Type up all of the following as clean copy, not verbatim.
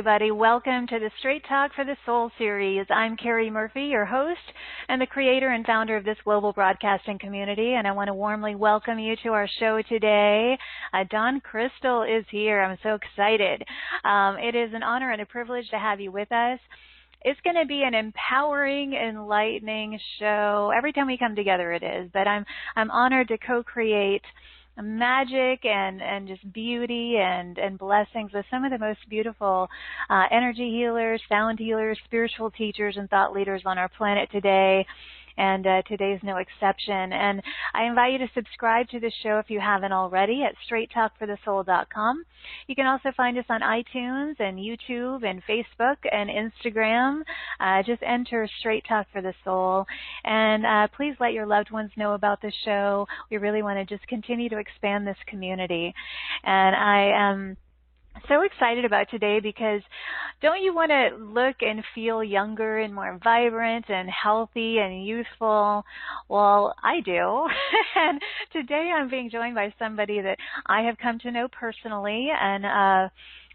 everybody. Welcome to the Straight Talk for the Soul series. I'm Cari Murphy, your host and the creator and founder of this global broadcasting community, and I want to warmly welcome you to our show today. Dawn Crystal is here. I'm so excited. It is an honor and a privilege to have you with us. It's going to be an empowering, enlightening show. Every time we come together it is, but I'm honored to co-create magic and just beauty and blessings with some of the most beautiful energy healers, sound healers, spiritual teachers, and thought leaders on our planet today. And today's no exception. And I invite you to subscribe to the show if you haven't already at straighttalkforthesoul.com. You can also find us on iTunes and YouTube and Facebook and Instagram. Just enter Straight Talk for the Soul. And please let your loved ones know about the show. We really want to just continue to expand this community. And I am so excited about today because don't you want to look and feel younger and more vibrant and healthy and youthful? Well, I do. And today I'm being joined by somebody that I have come to know personally, and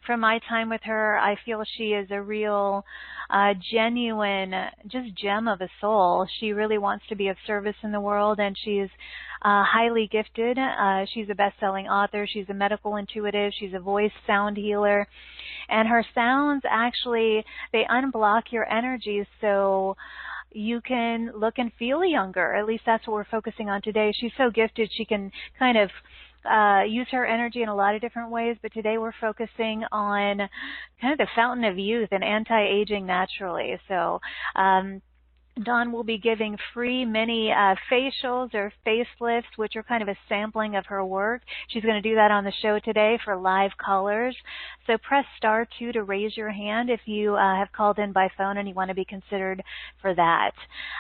from my time with her, I feel she is a real, genuine, just gem of a soul. She really wants to be of service in the world, and she's highly gifted. She's a best-selling author. She's a medical intuitive. She's a voice sound healer. And her sounds actually, they unblock your energies so you can look and feel younger. At least that's what we're focusing on today. She's so gifted she can kind of use her energy in a lot of different ways, but today we're focusing on kind of the fountain of youth and anti-aging naturally. So Dawn will be giving free mini facials or facelifts, which are kind of a sampling of her work. She's going to do that on the show today for live callers. So press *2 to raise your hand if you have called in by phone and you want to be considered for that.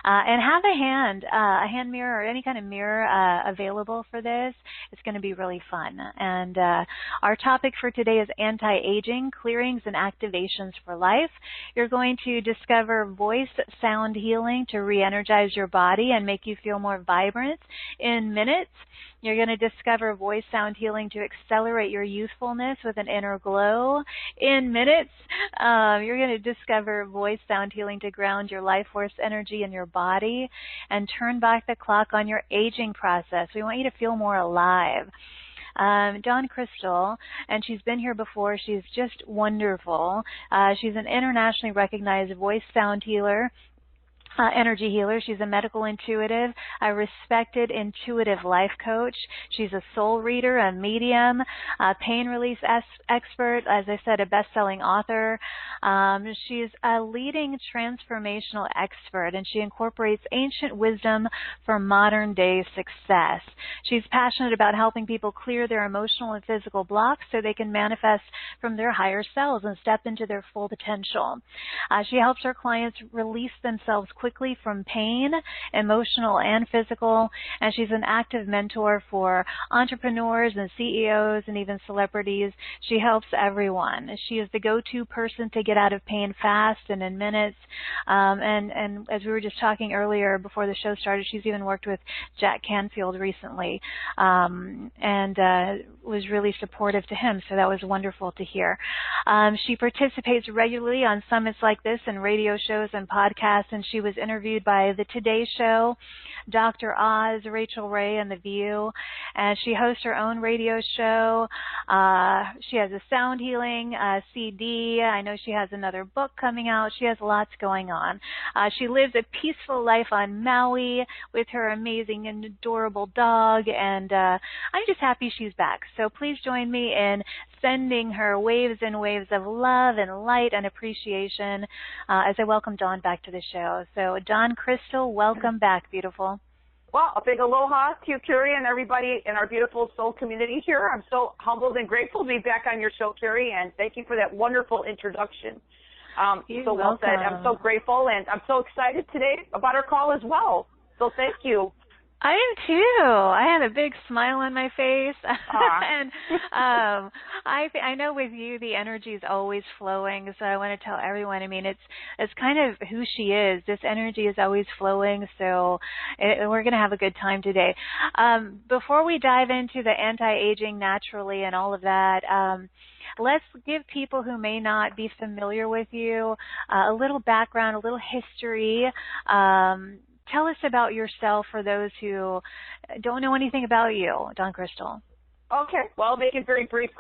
And have a hand mirror or any kind of mirror available for this. It's going to be really fun. And our topic for today is anti-aging, clearings and activations for life. You're going to discover voice sound healing to re-energize your body and make you feel more vibrant in minutes. You're going to discover voice sound healing to accelerate your youthfulness with an inner glow in minutes. You're going to discover voice sound healing to ground your life force energy in your body and turn back the clock on your aging process. We want you to feel more alive. Dawn Crystal, and she's been here before. She's just wonderful. She's an internationally recognized voice sound healer, energy healer. She's a medical intuitive, a respected intuitive life coach. She's a soul reader, a medium, a pain release expert, as I said, a best-selling author. She's a leading transformational expert, and she incorporates ancient wisdom for modern-day success. She's passionate about helping people clear their emotional and physical blocks so they can manifest from their higher selves and step into their full potential. She helps her clients release themselves quickly from pain, emotional and physical, and she's an active mentor for entrepreneurs and CEOs and even celebrities. She helps everyone. She is the go-to person to get out of pain fast and in minutes. And as we were just talking earlier before the show started, she's even worked with Jack Canfield recently and was really supportive to him, so that was wonderful to hear. She participates regularly on summits like this and radio shows and podcasts, and she was interviewed by The Today Show, Dr. Oz, Rachel Ray, and The View, and she hosts her own radio show. She has a sound healing CD. I know she has another book coming out. She has lots going on. She lives a peaceful life on Maui with her amazing and adorable dog, and I'm just happy she's back. So please join me in sending her waves and waves of love and light and appreciation as I welcome Dawn back to the show. So Dawn Crystal, welcome back, beautiful. Well, a big aloha to you, Cari, and everybody in our beautiful soul community here. I'm so humbled and grateful to be back on your show, Cari, and thank you for that wonderful introduction. You're so well welcome. said. I'm so grateful, and I'm so excited today about our call as well. So thank you. I am too. I had a big smile on my face, Aw. and I know with you the energy is always flowing. So I want to tell everyone. I mean, it's kind of who she is. This energy is always flowing. So we're gonna have a good time today. Before we dive into the anti-aging naturally and all of that. Let's give people who may not be familiar with you a little background, a little history. Tell us about yourself for those who don't know anything about you, Dawn Crystal. Okay, well, I'll make it very brief,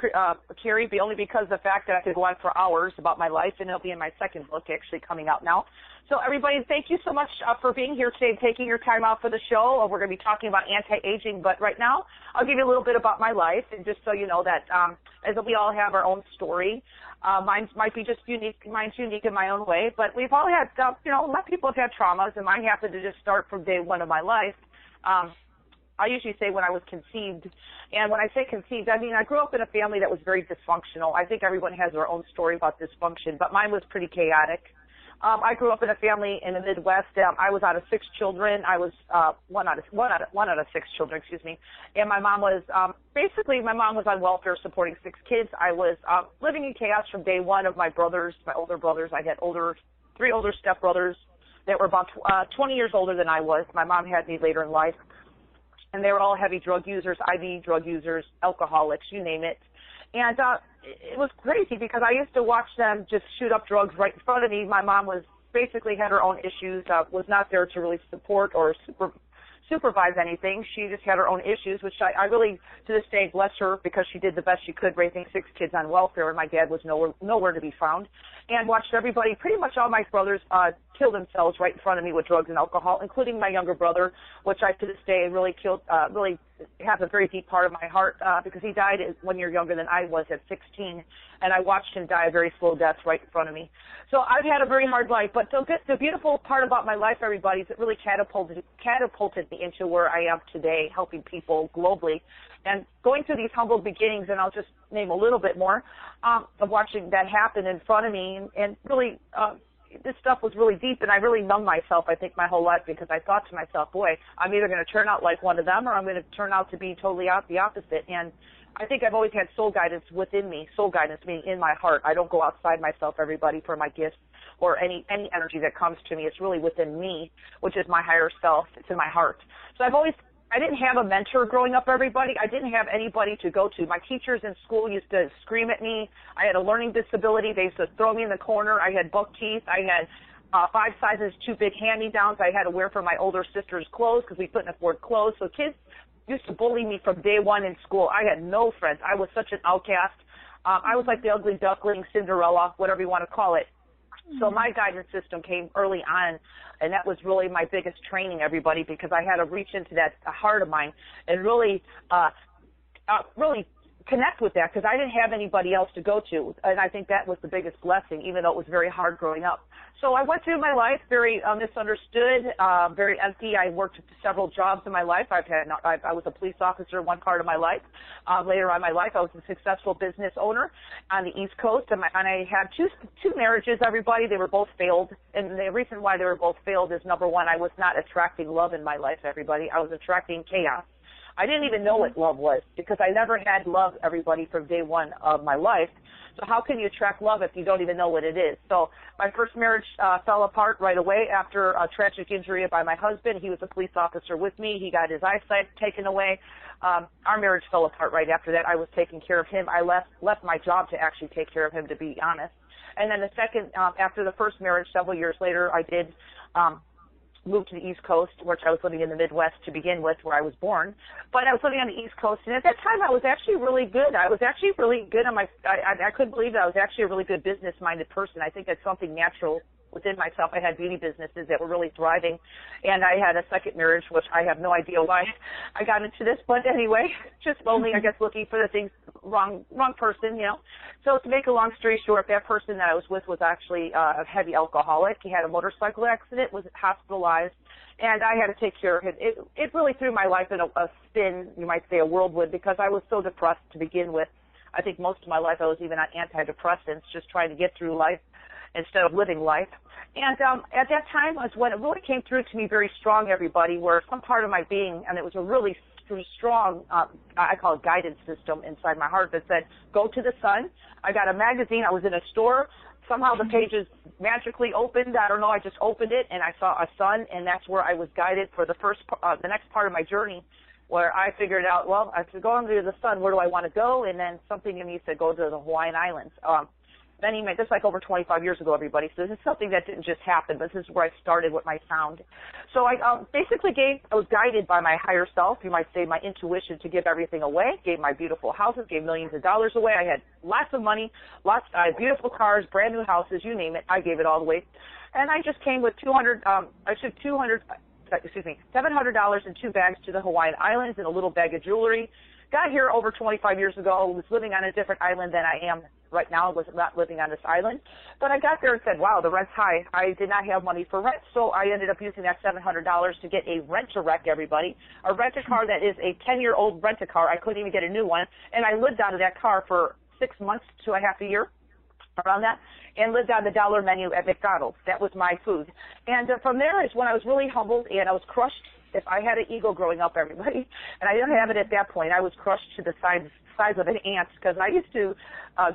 Cari, only because of the fact that I could go on for hours about my life, and it'll be in my second book actually coming out now. So everybody, thank you so much for being here today and taking your time out for the show. We're going to be talking about anti-aging, but right now I'll give you a little bit about my life, and just so you know that as we all have our own story. Mine might be just unique. Mine's unique in my own way, but we've all had, a lot of people have had traumas, and mine happened to just start from day one of my life. I usually say when I was conceived, and when I say conceived, I mean I grew up in a family that was very dysfunctional. I think everyone has their own story about dysfunction, but mine was pretty chaotic. I grew up in a family in the Midwest. I was out of 6 children. I was one out of 6 children, excuse me. And my mom was basically my mom was on welfare supporting 6 kids. I was living in chaos from day one of my brothers, my older brothers. I had 3 older stepbrothers that were about 20 years older than I was. My mom had me later in life. And they were all heavy drug users, IV drug users, alcoholics, you name it. And it was crazy because I used to watch them just shoot up drugs right in front of me. My mom was basically had her own issues, was not there to really support or supervise anything. She just had her own issues, which I really, to this day, bless her because she did the best she could raising 6 kids on welfare, and my dad was nowhere to be found. And watched everybody, pretty much all my brothers, kill themselves right in front of me with drugs and alcohol, including my younger brother, which I, to this day, really has a very deep part of my heart because he died 1 year younger than I was at 16, and I watched him die a very slow death right in front of me. So I've had a very hard life, but the beautiful part about my life, everybody, is it really catapulted me into where I am today, helping people globally. And going through these humble beginnings, and I'll just name a little bit more, of watching that happen in front of me, and really this stuff was really deep, and I really numbed myself, I think, my whole life because I thought to myself, boy, I'm either going to turn out like one of them or I'm going to turn out to be totally the opposite. And I think I've always had soul guidance within me, soul guidance meaning in my heart. I don't go outside myself, everybody, for my gifts or any energy that comes to me. It's really within me, which is my higher self. It's in my heart. So I didn't have a mentor growing up, everybody. I didn't have anybody to go to. My teachers in school used to scream at me. I had a learning disability. They used to throw me in the corner. I had buck teeth. I had 5 sizes too big hand-me-downs I had to wear for my older sister's clothes because we couldn't afford clothes. So kids used to bully me from day one in school. I had no friends. I was such an outcast. I was like the ugly duckling, Cinderella, whatever you want to call it. So my guidance system came early on, and that was really my biggest training, everybody, because I had to reach into that heart of mine and really connect with that because I didn't have anybody else to go to, and I think that was the biggest blessing, even though it was very hard growing up. So I went through my life very misunderstood, very empty. I worked several jobs in my life. I was a police officer one part of my life. Later on in my life, I was a successful business owner on the East Coast, and I had two marriages, everybody. They were both failed, and the reason why they were both failed is, number one, I was not attracting love in my life, everybody. I was attracting chaos. I didn't even know what love was because I never had love, everybody, from day one of my life. So how can you attract love if you don't even know what it is? So my first marriage fell apart right away after a tragic injury by my husband. He was a police officer with me. He got his eyesight taken away. Our marriage fell apart right after that. I was taking care of him. I left my job to actually take care of him, to be honest. And then the second, after the first marriage, several years later, I did moved to the East Coast, which I was living in the Midwest to begin with, where I was born. But I was living on the East Coast, and at that time I was actually really good. I was actually really good on I couldn't believe that I was actually a really good business-minded person. I think that's something natural within myself. I had beauty businesses that were really thriving, and I had a second marriage, which I have no idea why I got into this, but anyway, just lonely, I guess, looking for the things, wrong person, you know. So to make a long story short, that person that I was with was actually a heavy alcoholic. He had a motorcycle accident, was hospitalized, and I had to take care of him. It really threw my life in a spin, you might say, a whirlwind, because I was so depressed to begin with. I think most of my life I was even on antidepressants, just trying to get through life. instead of living life. And at that time was when it really came through to me very strong, everybody, where some part of my being, and it was a really strong, I call it guidance system inside my heart that said, go to the sun. I got a magazine. I was in a store. Somehow the pages magically opened. I don't know. I just opened it, and I saw a sun, and that's where I was guided for the next part of my journey, where I figured out, well, I should go under the sun. Where do I want to go? And then something in me said, go to the Hawaiian Islands. This is like over 25 years ago, everybody. So this is something that didn't just happen. This is where I started with my sound. So I basically I was guided by my higher self, you might say my intuition, to give everything away. Gave my beautiful houses, gave millions of dollars away. I had lots of money, beautiful cars, brand new houses, you name it. I gave it all away. And I just came with $700 in 2 bags to the Hawaiian Islands and a little bag of jewelry. Got here over 25 years ago, was living on a different island than I am right now. I was not living on this island. But I got there and said, wow, the rent's high. I did not have money for rent, so I ended up using that $700 to get a rent-a-wreck, everybody. A rent-a-car that is a 10-year-old rent-a-car. I couldn't even get a new one. And I lived out of that car for 6 months to a half a year, around that, and lived on the dollar menu at McDonald's. That was my food. And from there is when I was really humbled and I was crushed. If I had an ego growing up, everybody, and I didn't have it at that point, I was crushed to the size of an ant, because I used to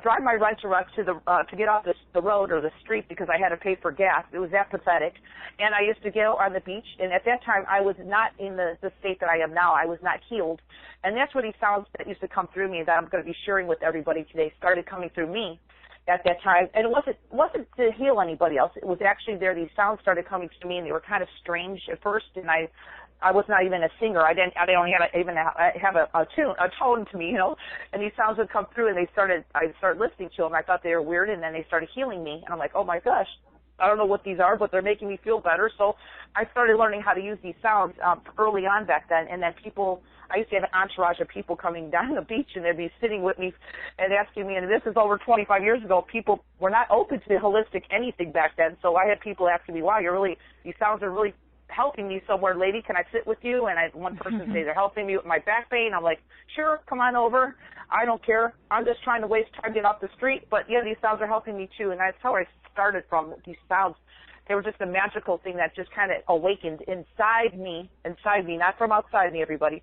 drive my rent-a-wreck to get off the road or the street because I had to pay for gas. It was that pathetic. And I used to go on the beach, and at that time I was not in the state that I am now. I was not healed. And that's what these sounds that used to come through me that I'm going to be sharing with everybody today started coming through me at that time. And it wasn't to heal anybody else. It was actually there. These sounds started coming to me, and they were kind of strange at first, and I was not even a singer. I didn't even have a tone to me, you know. And these sounds would come through, and I started listening to them. I thought they were weird, and then they started healing me. And I'm like, oh my gosh, I don't know what these are, but they're making me feel better. So I started learning how to use these sounds early on back then. And then I used to have an entourage of people coming down the beach, and they'd be sitting with me and asking me, and this is over 25 years ago. People were not open to holistic anything back then. So I had people asking me, wow, these sounds are really helping me somewhere, lady. Can I sit with you? And I had one person say they're helping me with my back pain. I'm like, sure, come on over. I don't care. I'm just trying to waste time getting off the street. But yeah, these sounds are helping me too. And that's how I started from these sounds. They were just a magical thing that just kind of awakened inside me, not from outside me, everybody.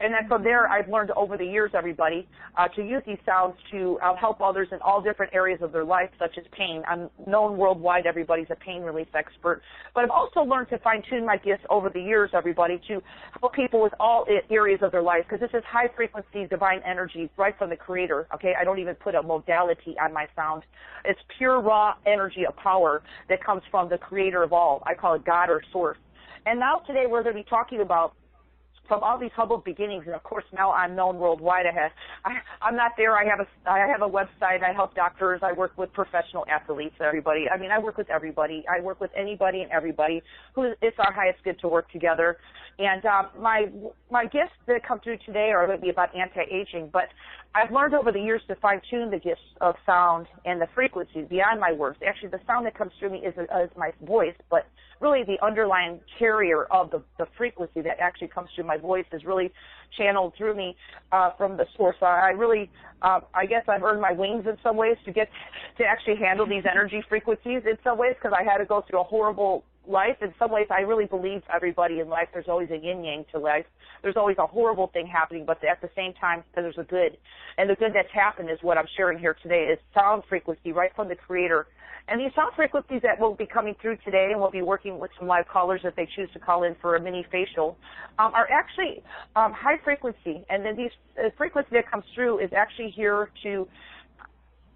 And then from there, I've learned over the years, everybody, to use these sounds to help others in all different areas of their life, such as pain. I'm known worldwide, everybody's a pain relief expert. But I've also learned to fine-tune my gifts over the years, everybody, to help people with all areas of their life, because this is high-frequency divine energy right from the Creator, okay? I don't even put a modality on my sound. It's pure, raw energy of power that comes from the Creator of all. I call it God or Source. And now today we're going to be talking about from all these humble beginnings, and of course now I'm known worldwide. I'm not there. I have a website. I help doctors. I work with professional athletes. Everybody. I mean, I work with everybody. I work with anybody and everybody. It's our highest good to work together. And my gifts that come through today are going to be about anti-aging, but I've learned over the years to fine-tune the gifts of sound and the frequencies beyond my words. Actually, the sound that comes through me is my voice, but really the underlying carrier of the frequency that actually comes through my voice is really channeled through me from the source. I guess I've earned my wings in some ways to actually handle these energy frequencies in some ways, because I had to go through a horrible life. In some ways, I really believe everybody in life, there's always a yin-yang to life. There's always a horrible thing happening, but at the same time, there's a good. And the good that's happened is what I'm sharing here today is sound frequency right from the Creator. And these sound frequencies that will be coming through today, and we'll be working with some live callers if they choose to call in for a mini facial, are actually high frequency. And then these frequency that comes through is actually here to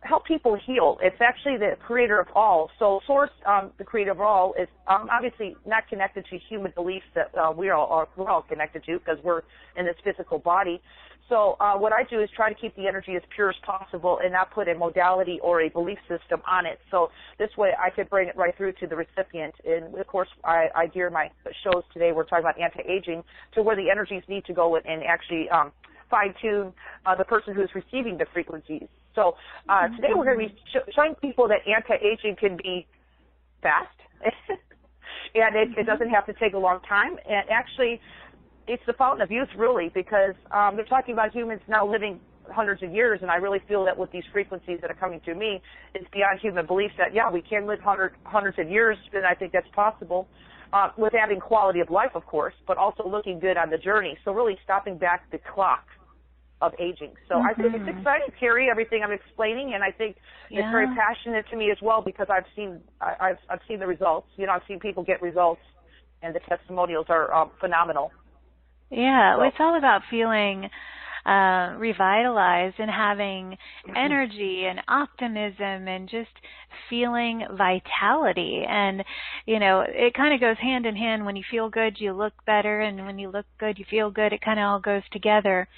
help people heal. It's actually the Creator of all. So Source, the Creator of all, is obviously not connected to human beliefs that we're all connected to, because we're in this physical body. So what I do is try to keep the energy as pure as possible and not put a modality or a belief system on it. So this way I could bring it right through to the recipient. And of course, I gear my shows today, we're talking about anti-aging, to where the energies need to go and actually fine-tune the person who's receiving the frequencies. So today we're going to be showing people that anti-aging can be fast, and it doesn't have to take a long time. And actually, it's the fountain of youth, really, because they're talking about humans now living hundreds of years, and I really feel that with these frequencies that are coming through me, it's beyond human belief that, yeah, we can live hundreds of years, and I think that's possible. With adding quality of life, of course, but also looking good on the journey. So really stopping back the clock of aging. So I think it's exciting, Cari, everything I'm explaining, and I think it's very passionate to me as well because I've seen the results. You know, I've seen people get results, and the testimonials are phenomenal. Yeah, so. It's all about feeling revitalized and having energy and optimism and just feeling vitality. And, you know, it kind of goes hand in hand. When you feel good, you look better, and when you look good, you feel good. It kind of all goes together.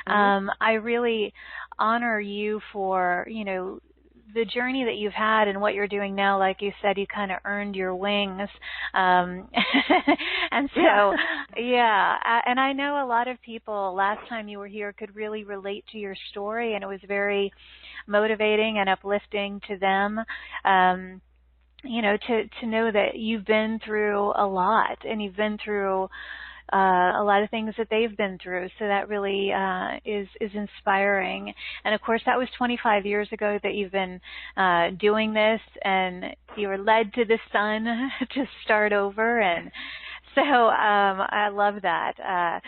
I really honor you for, you know, the journey that you've had and what you're doing now. Like you said, you kind of earned your wings. And so, and I know a lot of people last time you were here could really relate to your story, and it was very motivating and uplifting to them. You know, to know that you've been through a lot, and you've been through a lot of things that they've been through. So that really is inspiring. And of course, that was 25 years ago that you've been doing this, and you were led to the sun to start over. And so I love that.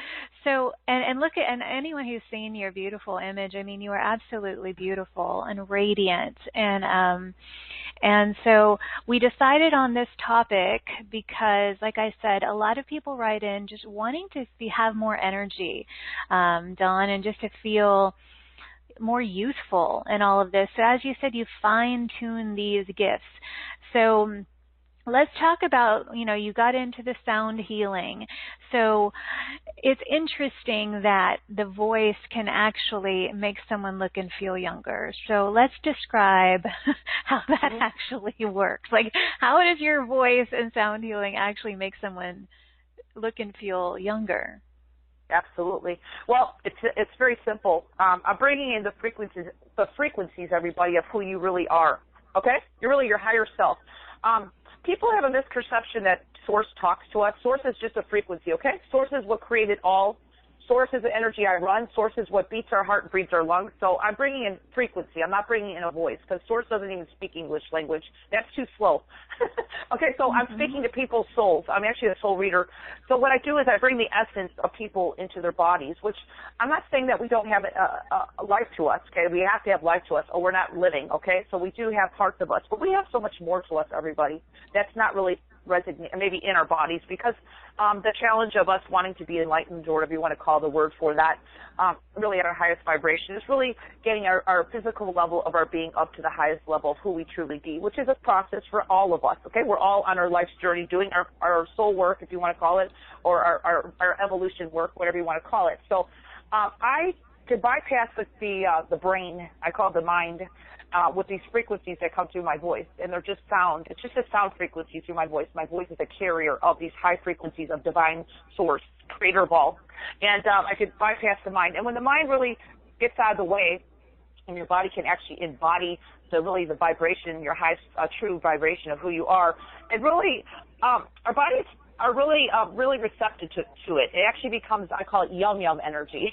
So and look at, and anyone who's seen your beautiful image, I mean, you are absolutely beautiful and radiant. And so we decided on this topic because, like I said, a lot of people write in just wanting to have more energy, Dawn, and just to feel more youthful in all of this. So as you said, you fine-tune these gifts. So let's talk about, you know, you got into the sound healing. So it's interesting that the voice can actually make someone look and feel younger. So let's describe how that actually works. Like, how does your voice and sound healing actually make someone look and feel younger? Absolutely. Well, it's very simple. I'm bringing in the frequencies, everybody, of who you really are. Okay? You're really your higher self. People have a misconception that Source talks to us. Source is just a frequency, okay? Source is what created all. Source is the energy I run. Source is what beats our heart and breathes our lungs. So I'm bringing in frequency. I'm not bringing in a voice because Source doesn't even speak English language. That's too slow. Okay, so I'm speaking to people's souls. I'm actually a soul reader. So what I do is I bring the essence of people into their bodies, which I'm not saying that we don't have a life to us, okay? We have to have life to us or we're not living, okay? So we do have parts of us, but we have so much more to us, everybody. That's not really maybe in our bodies, because the challenge of us wanting to be enlightened, or whatever you want to call the word for that, really at our highest vibration, is really getting our physical level of our being up to the highest level of who we truly be, which is a process for all of us, okay? We're all on our life's journey doing our soul work, if you want to call it, or our evolution work, whatever you want to call it. So I could bypass the brain, I call it the mind, with these frequencies that come through my voice, and they're just sound. It's just a sound frequency through my voice. My voice is a carrier of these high frequencies of divine source, creator of all. And I could bypass the mind. And when the mind really gets out of the way, and your body can actually embody the vibration, your highest true vibration of who you are, it really, our bodies are really receptive to it. It actually becomes, I call it yum energy.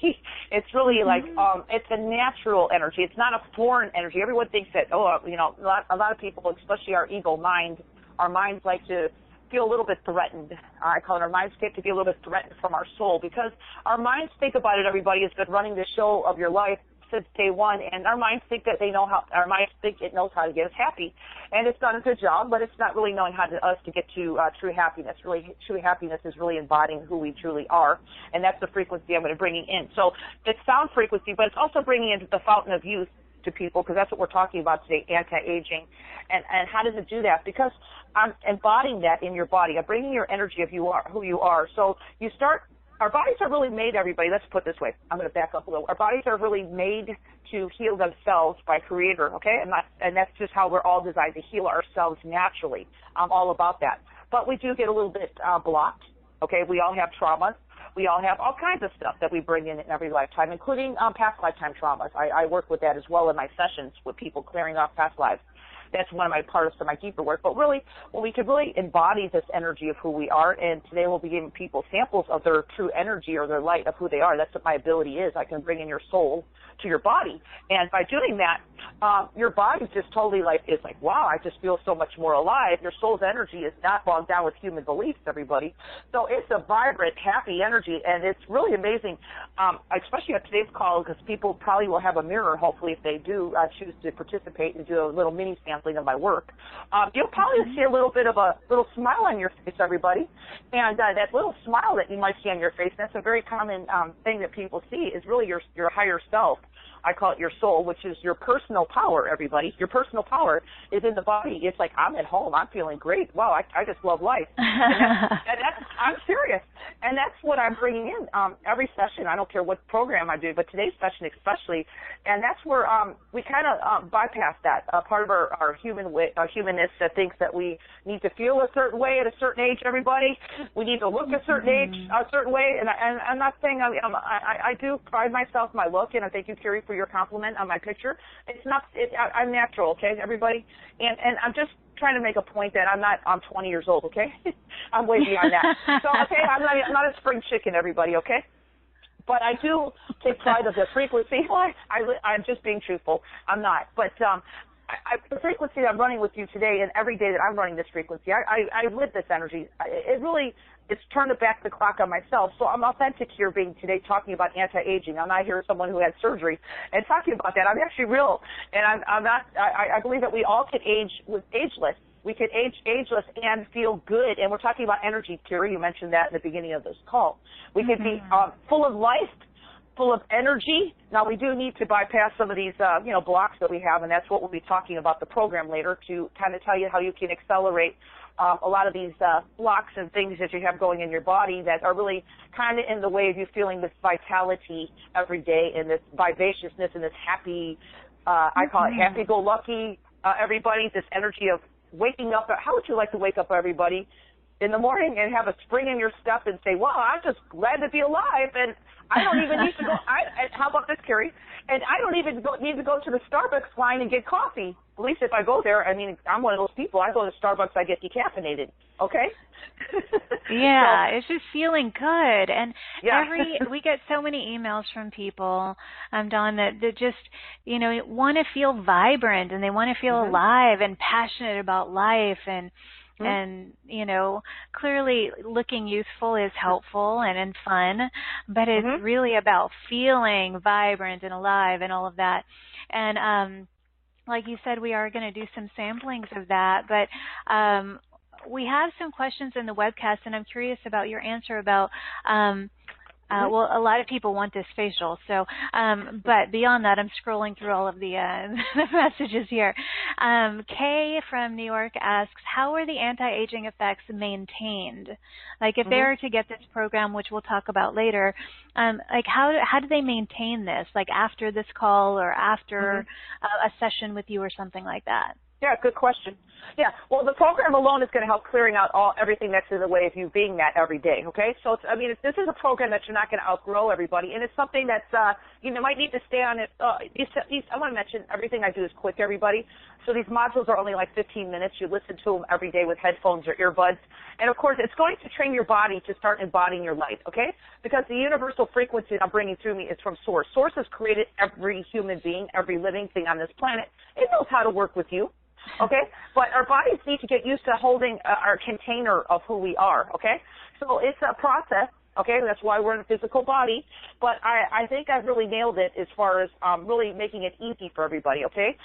It's really like, it's a natural energy. It's not a foreign energy. Everyone thinks that, you know, a lot of people, especially our ego mind, our minds like to feel a little bit threatened. I call it our minds get to be a little bit threatened from our soul, because our minds think about it, everybody has been running the show of your life since day one, and our minds think that our minds think it knows how to get us happy, and it's done a good job, but it's not really knowing how to get to true happiness. Really, true happiness is really embodying who we truly are, and that's the frequency I'm going to bring in. So it's sound frequency, but it's also bringing in the fountain of youth to people, because that's what we're talking about today, anti-aging. And how does it do that? Because I'm embodying that in your body. I'm bringing your energy of who you are. So you start. Our bodies are really made, everybody, let's put it this way. I'm going to back up a little. Our bodies are really made to heal themselves by Creator, okay? And that's just how we're all designed, to heal ourselves naturally. I'm all about that. But we do get a little bit blocked, okay? We all have traumas. We all have all kinds of stuff that we bring in every lifetime, including past lifetime traumas. I work with that as well in my sessions with people clearing off past lives. that's one of my parts of my deeper work. But really, when we could really embody this energy of who we are, and today we'll be giving people samples of their true energy or their light of who they are. That's what my ability is. I can bring in your soul to your body. And by doing that, your body just totally is like, wow, I just feel so much more alive. Your soul's energy is not bogged down with human beliefs, everybody. So it's a vibrant, happy energy, and it's really amazing, especially on today's call, because people probably will have a mirror, hopefully, if they do choose to participate and do a little mini sampling of my work. You'll probably see a little bit of a little smile on your face, everybody. And that little smile that you might see on your face, that's a very common thing that people see, is really your higher self. I call it your soul, which is your personal power, everybody. Your personal power is in the body. It's like, I'm at home. I'm feeling great. Wow, I just love life. I'm serious. And that's what I'm bringing in every session. I don't care what program I do, but today's session especially. And that's where we kind of bypass that part of our humanness that thinks that we need to feel a certain way at a certain age, everybody. We need to look a certain age, a certain way. And I'm not saying I do pride myself in my look, and I thank you, Cari, for your compliment on my picture. I'm natural, okay, everybody? And I'm just trying to make a point that I'm 20 years old, okay? I'm way beyond that. So, okay, I'm not a spring chicken, everybody, okay? But I do take pride of the frequency. I'm just being truthful. I'm not. But the frequency that I'm running with you today, and every day that I'm running this frequency, I live this energy. It's turned back the clock on myself. So I'm authentic here being today talking about anti-aging. I'm not here as someone who had surgery and talking about that. I'm actually real. And I believe that we all can age with ageless. We can age ageless and feel good. And we're talking about energy, Cari. You mentioned that in the beginning of this call. We can be full of life, full of energy. Now, we do need to bypass some of these, blocks that we have, and that's what we'll be talking about the program later, to kind of tell you how you can accelerate a lot of these blocks and things that you have going in your body that are really kind of in the way of you feeling this vitality every day and this vivaciousness and this happy, I call it happy-go-lucky, everybody, this energy of waking up. How would you like to wake up, everybody, in the morning and have a spring in your step and say, wow, I'm just glad to be alive, and I don't even need to go. How about this, Cari? And I don't even need to go to the Starbucks line and get coffee. At least if I go there, I mean, I'm one of those people. I go to Starbucks, I get decaffeinated. Okay? Yeah, so, it's just feeling good. And yeah. we get so many emails from people, Dawn, that just, want to feel vibrant, and they want to feel alive and passionate about life, and clearly looking youthful is helpful and fun, but it's really about feeling vibrant and alive and all of that. And like you said, we are going to do some samplings of that, but we have some questions in the webcast, and I'm curious about your answer about well, a lot of people want this facial, so, but beyond that, I'm scrolling through all of the messages here. Kay from New York asks, how are the anti-aging effects maintained? Like, if they are to get this program, which we'll talk about later, like, how do they maintain this, like, after this call or after a session with you or something like that? Yeah, good question. Yeah, well, the program alone is going to help clearing out everything that's in the way of you being that every day, okay? So, this is a program that you're not going to outgrow, everybody, and it's something that's, you might need to stay on it. I want to mention, everything I do is quick, everybody. So these modules are only like 15 minutes. You listen to them every day with headphones or earbuds. And, of course, it's going to train your body to start embodying your life, okay? Because the universal frequency I'm bringing through me is from Source. Source has created every human being, every living thing on this planet. It knows how to work with you. Okay, but our bodies need to get used to holding our container of who we are, okay? So it's a process, okay? That's why we're in a physical body, but I think I've really nailed it as far as really making it easy for everybody, okay?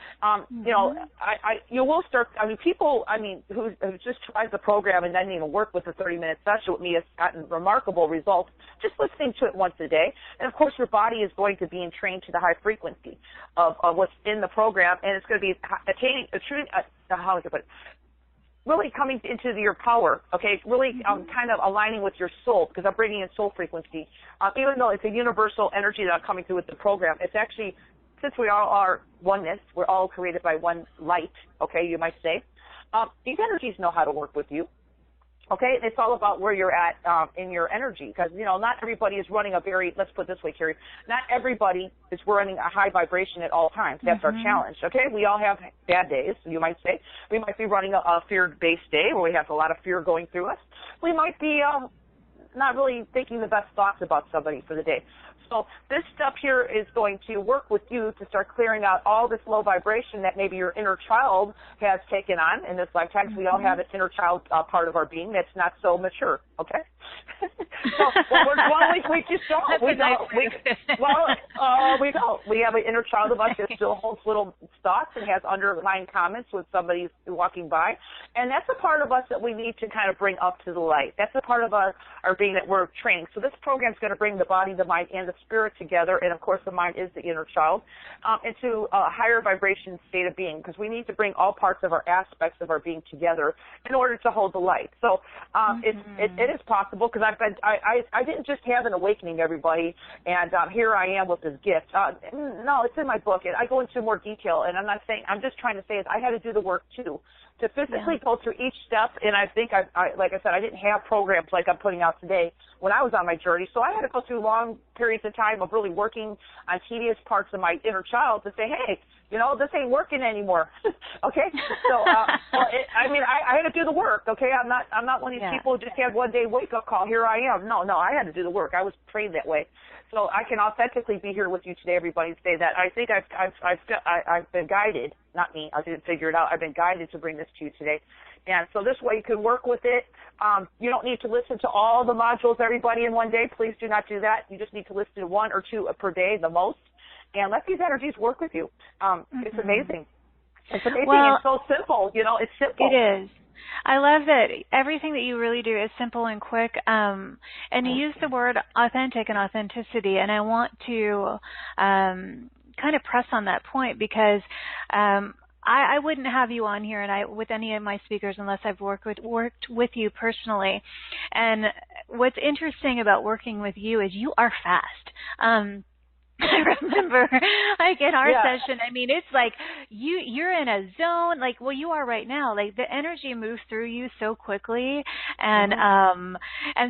You will start, people, who just tried the program and didn't even work with a 30-minute session with me has gotten remarkable results just listening to it once a day. And, of course, your body is going to be entrained to the high frequency of what's in the program, and it's going to be attaining a true, how do I put it? Really coming into your power, okay? Really kind of aligning with your soul, because I'm bringing in soul frequency. Even though it's a universal energy that I'm coming through with the program, it's actually, since we all are oneness, we're all created by one light, okay, you might say, these energies know how to work with you. Okay, it's all about where you're at in your energy, because not everybody is running a very, let's put it this way, Cari, not everybody is running a high vibration at all times. That's our challenge. Okay, we all have bad days, you might say. We might be running a fear-based day where we have a lot of fear going through us. We might be not really thinking the best thoughts about somebody for the day. So this stuff here is going to work with you to start clearing out all this low vibration that maybe your inner child has taken on in this lifetime. We all have an inner child part of our being that's not so mature, okay? So we just don't. We don't. We don't. We have an inner child of us that still holds little thoughts and has underlying comments when somebody's walking by. And that's a part of us that we need to kind of bring up to the light. That's a part of our being that we're training. So this program is going to bring the body, the mind, and the spirit together, and of course the mind is the inner child, into a higher vibration state of being, because we need to bring all parts of our aspects of our being together in order to hold the light. So it is possible, because I didn't just have an awakening, everybody, and here I am with this gift. No, it's in my book, and I go into more detail, and I'm just trying to say is I had to do the work too, to physically go through each step. And I think like I said, I didn't have programs like I'm putting out today when I was on my journey, so I had to go through long periods of time of really working on tedious parts of my inner child to say, hey, this ain't working anymore. Okay, so I had to do the work. Okay, I'm not one of these people who just had one day wake up call. Here I am. No, I had to do the work. I was trained that way, so I can authentically be here with you today, everybody, and say that I think I've been guided. Not me. I didn't figure it out. I've been guided to bring this to you today. And so this way you can work with it. You don't need to listen to all the modules, everybody, in one day. Please do not do that. You just need to listen to one or two per day, the most. And let these energies work with you. It's amazing. It's amazing. Well, it's so simple. It's simple. It is. I love that everything that you really do is simple and quick. And you use the word authentic and authenticity, and I want to kind of press on that point, because I wouldn't have you on here with any of my speakers unless I've worked with you personally. And what's interesting about working with you is you are fast. I remember, like, in our session, it's like you're in a zone, like, well, you are right now. Like, the energy moves through you so quickly, and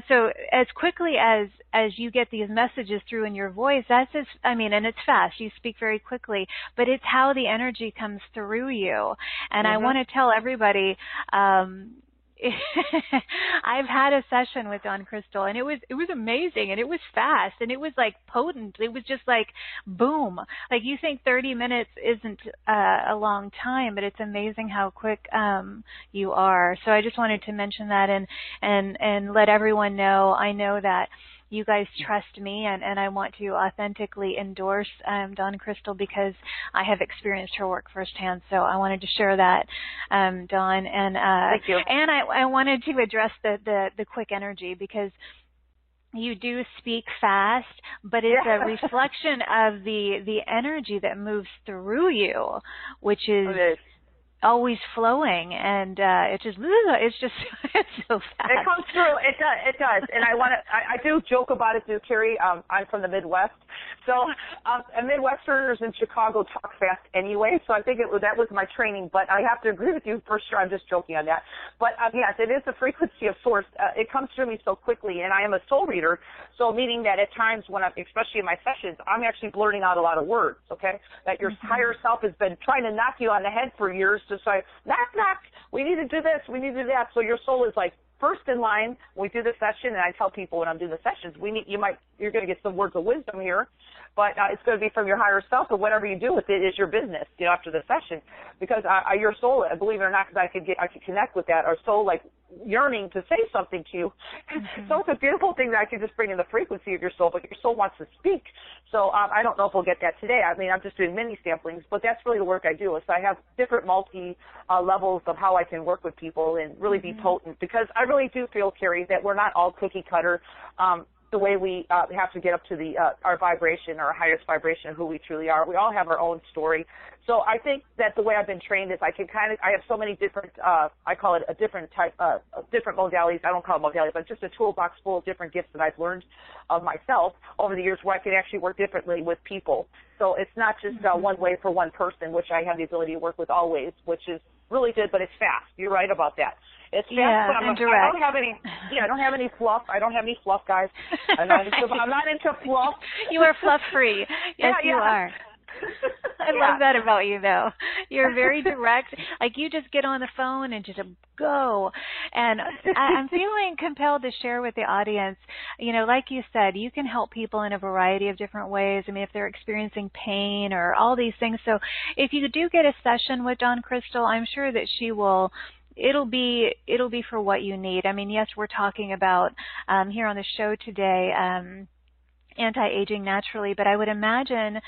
so as quickly as you get these messages through in your voice, and it's fast. You speak very quickly, but it's how the energy comes through you. And I want to tell everybody, I've had a session with Dawn Crystal, and it was amazing, and it was fast, and it was like potent. It was just like boom. Like, you think 30 minutes isn't a long time, but it's amazing how quick you are. So I just wanted to mention that and let everyone know. I know that you guys trust me, and I want to authentically endorse Dawn Crystal, because I have experienced her work firsthand. So I wanted to share that, Dawn. And thank you. And I wanted to address the quick energy, because you do speak fast, but it's a reflection of the energy that moves through you, which is always flowing, and it's just it's so fast. It comes through. It does. And I do joke about it too, Cari. I'm from the Midwest, so and Midwesterners in Chicago talk fast anyway. So I think that was my training. But I have to agree with you for sure. I'm just joking on that. But yes, it is a frequency of source. It comes through me so quickly, and I am a soul reader. So meaning that at times when especially in my sessions, I'm actually blurting out a lot of words. Okay, that your higher self has been trying to knock you on the head for years. To say, knock, knock, we need to do this, we need to do that. So your soul is like first in line when we do the session, and I tell people when I'm doing the sessions, you're going to get some words of wisdom here, but it's going to be from your higher self, and whatever you do with it is your business, after the session, because your soul, believe it or not, because I could connect with that, our soul, like, yearning to say something to you. So it's a beautiful thing that I can just bring in the frequency of your soul, but your soul wants to speak. So I don't know if we'll get that today. I'm just doing mini samplings, but that's really the work I do. So I have different levels of how I can work with people and really be potent, because I really do feel, Cari, that we're not all cookie cutter. The way we have to get up to our vibration, our highest vibration of who we truly are. We all have our own story. So I think that the way I've been trained is I have so many different, I call it a different type, different modalities. I don't call it modalities, but just a toolbox full of different gifts that I've learned of myself over the years, where I can actually work differently with people. So it's not just one way for one person, which I have the ability to work with always, which is really good, but it's fast. You're right about that. It's fast, Yeah, but and I direct. don't have any. Yeah, I don't have any fluff. I don't have any fluff, guys. I'm not into fluff. You are fluff free. Yes, you are. I love that about you, though. You're very direct. Like, you just get on the phone and just go. And I'm feeling compelled to share with the audience, you know, like you said, you can help people in a variety of different ways. I mean, if they're experiencing pain or all these things. So if you do get a session with Dawn Crystal, I'm sure that she will, it'll be for what you need. I mean, yes, we're talking about here on the show today, anti-aging naturally, but I would imagine,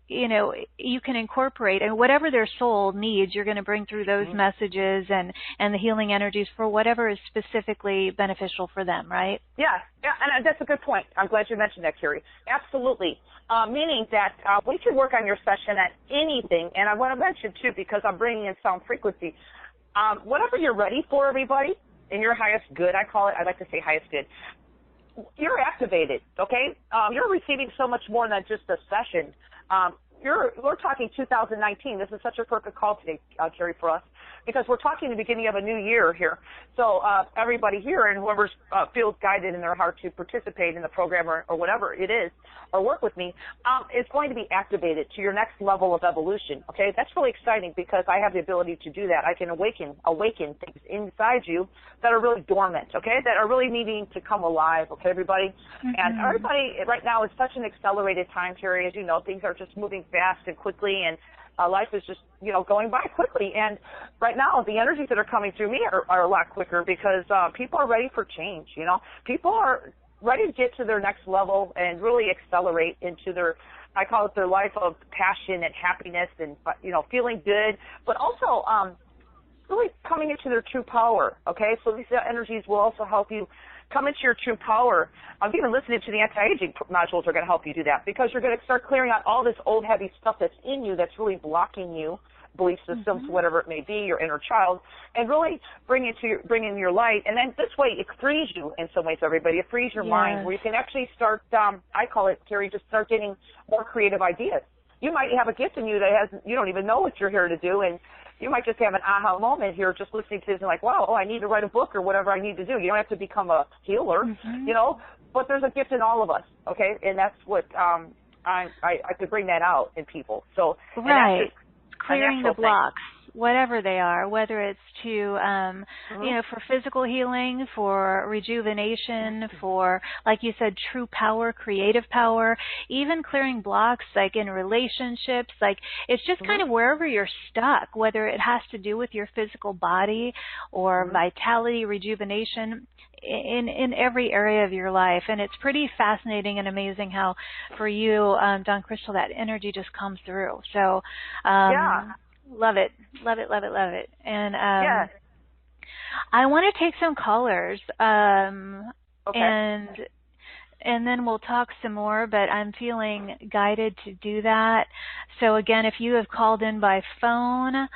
you know, you can incorporate, and whatever their soul needs, you're going to bring through those messages and the healing energies for whatever is specifically beneficial for them, right? Yeah, and that's a good point. I'm glad you mentioned that, Cari. Absolutely. Meaning that we can work on your session at anything, and I want to mention, too, because I'm bringing in sound frequency, whatever you're ready for, everybody, in your highest good, I call it, I like to say highest good, you're activated, okay? You're receiving so much more than just a session. We're talking 2019. This is such a perfect call today, Cari, for us, because we're talking the beginning of a new year here. So everybody here and whoever feels guided in their heart to participate in the program or whatever it is, or work with me, is going to be activated to your next level of evolution, okay? That's really exciting because I have the ability to do that. I can awaken things inside you that are really dormant, okay, that are really needing to come alive, okay, everybody? And everybody right now is such an accelerated time period. You know, things are just moving fast and quickly, and life is just, you know, going by quickly. And right now, the energies that are coming through me are a lot quicker because people are ready for change, you know. People are ready to get to their next level and really accelerate into their, I call it their life of passion and happiness and, you know, feeling good, but also really coming into their true power, okay? So these energies will also help you come into your true power. Even listening to the anti-aging modules are going to help you do that because you're going to start clearing out all this old heavy stuff that's in you that's really blocking you, belief systems, whatever it may be, your inner child, and really bring in your light. And then this way, it frees you in some ways, everybody. It frees your mind where you can actually start, I call it, Cari, just start getting more creative ideas. You might have a gift in you that you don't even know what you're here to do, and you might just have an aha moment here just listening to this and like, wow, I need to write a book or whatever I need to do. You don't have to become a healer, you know, but there's a gift in all of us, okay? And that's what I could bring that out in people. So right. Clearing the blocks, whatever they are, whether it's to, you know, for physical healing, for rejuvenation, for, like you said, true power, creative power, even clearing blocks like in relationships, like it's just kind of wherever you're stuck, whether it has to do with your physical body or vitality, rejuvenation, in every area of your life. And it's pretty fascinating and amazing how for you, Dawn Crystal, that energy just comes through. So love it. Love it, love it, love it. And I want to take some callers and then we'll talk some more, but I'm feeling guided to do that. So again, if you have called in by phone,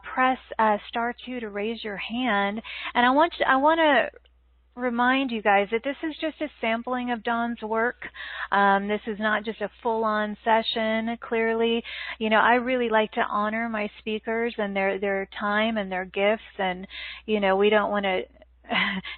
press *2 to raise your hand. And I want to remind you guys that this is just a sampling of Dawn's work. This is not just a full-on session. Clearly, you know, I really like to honor my speakers and their time and their gifts, and, you know, we don't want to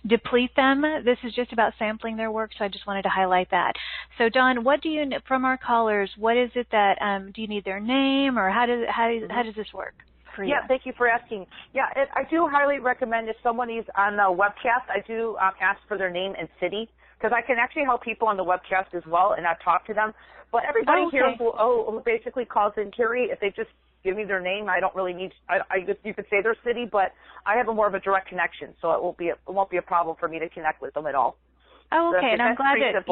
deplete them. This is just about sampling their work, so I just wanted to highlight that. So, Dawn, what do you, from our callers, what is it that, do you need their name, or how does this work? Yeah, thank you for asking. Yeah, I do highly recommend if someone is on the webcast, I do ask for their name and city because I can actually help people on the webcast as well and not talk to them. But everybody here who basically calls in, Cari, if they just give me their name, I don't really need. You could say their city, but I have more of a direct connection, so it won't be a problem for me to connect with them at all. Oh, okay, and I'm glad that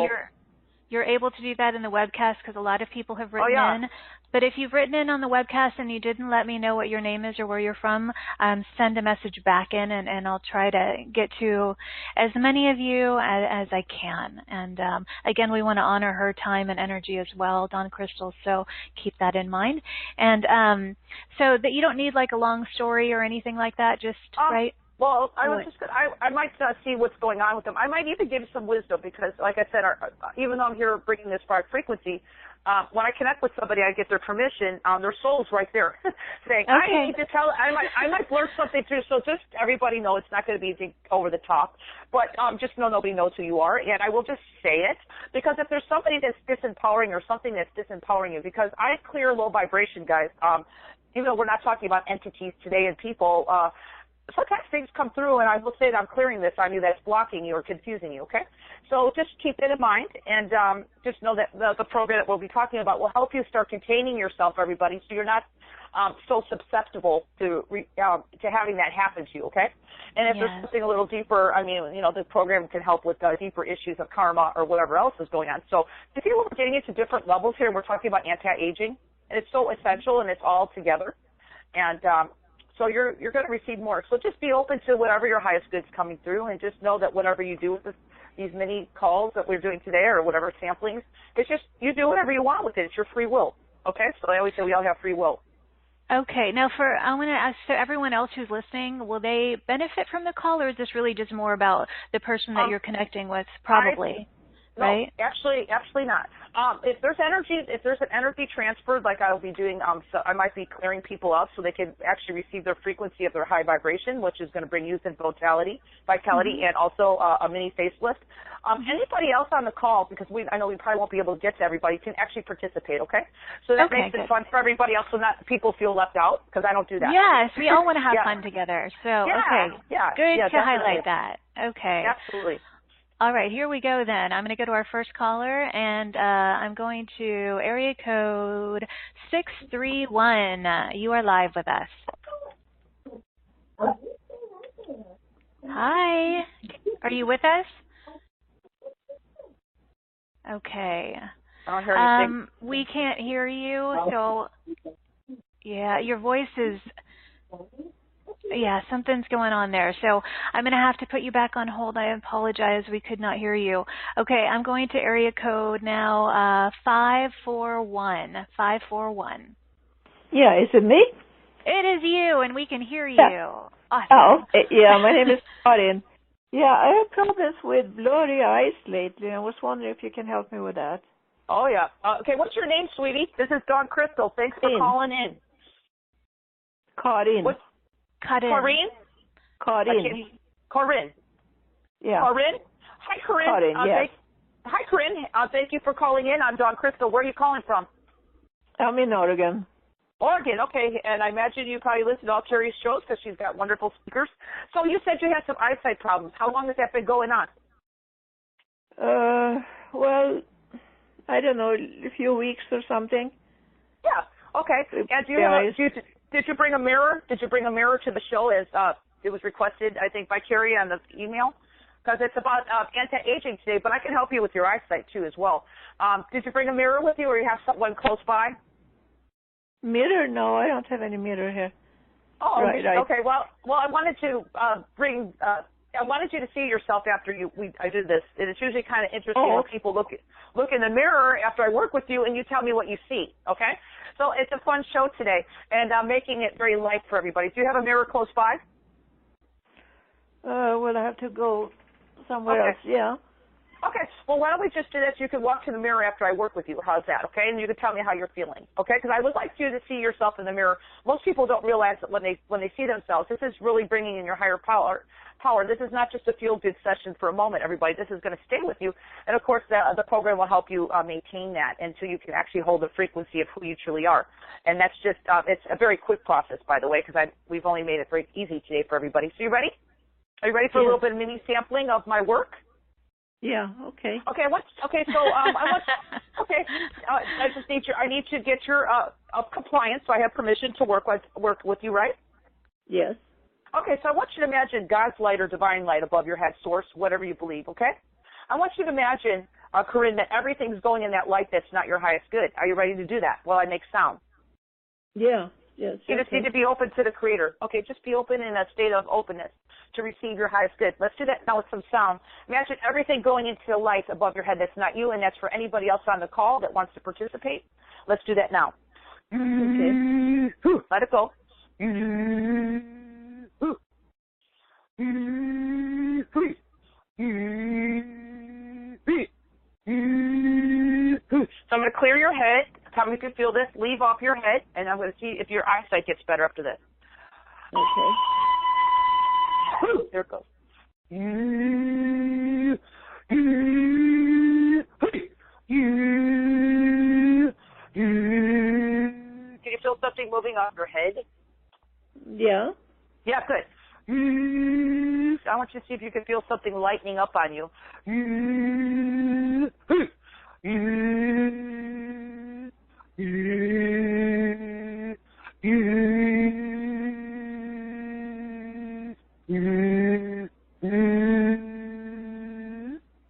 you're able to do that in the webcast because a lot of people have written in. But if you've written in on the webcast and you didn't let me know what your name is or where you're from, send a message back in, and I'll try to get to as many of you as I can. And again, we want to honor her time and energy as well, Dawn Crystal, so keep that in mind. And so that you don't need like a long story or anything like that, just, right? Well, I might see what's going on with them. I might even give you some wisdom because, like I said, even though I'm here bringing this frequency, when I connect with somebody, I get their permission. Their soul's right there, saying, Okay. "I need to tell." I might blurt something through. So just everybody know it's not going to be over the top, but just know nobody knows who you are, and I will just say it because if there's somebody that's disempowering or something that's disempowering you, because I clear low vibration, guys. Even though we're not talking about entities today and people. Sometimes things come through, and I will say that I'm clearing this on you that's blocking you or confusing you, okay? So just keep that in mind, and just know that the program that we'll be talking about will help you start containing yourself, everybody, so you're not so susceptible to having that happen to you, okay? And if there's something a little deeper, I mean, the program can help with deeper issues of karma or whatever else is going on. So if you were getting into different levels here, and we're talking about anti-aging, and it's so essential, and it's all together, and so you're going to receive more. So just be open to whatever your highest good's coming through, and just know that whatever you do with these mini calls that we're doing today or whatever samplings, it's just you do whatever you want with it. It's your free will. Okay? So I always say we all have free will. Okay. Now, I want to ask, so everyone else who's listening, will they benefit from the call, or is this really just more about the person that you're connecting with? Probably. Right? No, actually not. If there's an energy transfer, like I'll be doing, so I might be clearing people up so they can actually receive their frequency of their high vibration, which is going to bring youth and vitality, and also a mini facelift. Anybody else on the call, because I know we probably won't be able to get to everybody, can actually participate, okay? So that makes it fun for everybody else so not people feel left out, because I don't do that. Yes, we all want to have fun together. So, good to highlight that. Okay. Absolutely. All right, here we go then. I'm going to go to our first caller, and I'm going to area code 631. You are live with us. Hi. Are you with us? Okay. I don't hear anything. We can't hear you, so yeah, your voice is... Yeah, something's going on there. So I'm going to have to put you back on hold. I apologize. We could not hear you. Okay, I'm going to area code now 541. 541. Yeah, is it me? It is you, and we can hear you. Yeah. Awesome. Oh, yeah, my name is Karin. Yeah, I have problems with blurry eyes lately. I was wondering if you can help me with that. Oh, yeah. Okay, what's your name, sweetie? This is Dawn Crystal. Thanks for calling in. Karin. Corinne? Corinne. Yeah. Corinne? Hi, Corinne. Corinne, yes. Hi, Corinne. Thank you for calling in. I'm Dawn Crystal. Where are you calling from? I'm in Oregon. Oregon, okay. And I imagine you probably listen to all Cari's shows because she's got wonderful speakers. So you said you had some eyesight problems. How long has that been going on? Well, I don't know, a few weeks or something. Yeah, okay. And did you bring a mirror? Did you bring a mirror to the show as it was requested, I think, by Cari on the email? Because it's about anti-aging today, but I can help you with your eyesight, too, as well. Did you bring a mirror with you, or you have someone close by? Mirror? No, I don't have any mirror here. Oh, right. Okay. Well, I wanted to I wanted you to see yourself after I did this. And it's usually kind of interesting when people look in the mirror after I work with you, and you tell me what you see. Okay. So it's a fun show today, and I'm making it very light for everybody. Do you have a mirror close by? Well, I have to go somewhere else. Yeah. Okay. Well, why don't we just do this? You can walk to the mirror after I work with you. How's that? Okay. And you can tell me how you're feeling. Okay. Because I would like you to see yourself in the mirror. Most people don't realize that when they see themselves, this is really bringing in your higher power. This is not just a feel-good session for a moment, everybody. This is going to stay with you. And, of course, the program will help you maintain that until you can actually hold the frequency of who you truly are. And that's just it's a very quick process, by the way, because we've only made it very easy today for everybody. So you ready? Are you ready for a little bit of mini sampling of my work? Yeah, okay. Okay, so I just need I need to get your compliance, so I have permission to work with you, right? Yes. Okay, so I want you to imagine God's light or divine light above your head, source, whatever you believe, okay? I want you to imagine, Corinne, that everything's going in that light that's not your highest good. Are you ready to do that while I make sound? Yeah, yes. You just need to be open to the Creator. Okay, just be open in a state of openness to receive your highest good. Let's do that now with some sound. Imagine everything going into the light above your head that's not you, and that's for anybody else on the call that wants to participate. Let's do that now. Okay. Let it go. So I'm going to clear your head. Tell me if you feel this. Leave off your head, and I'm going to see if your eyesight gets better after this. Okay. There it goes. Can you feel something moving off your head? Yeah. Yeah, good. I want you to see if you can feel something lightening up on you. So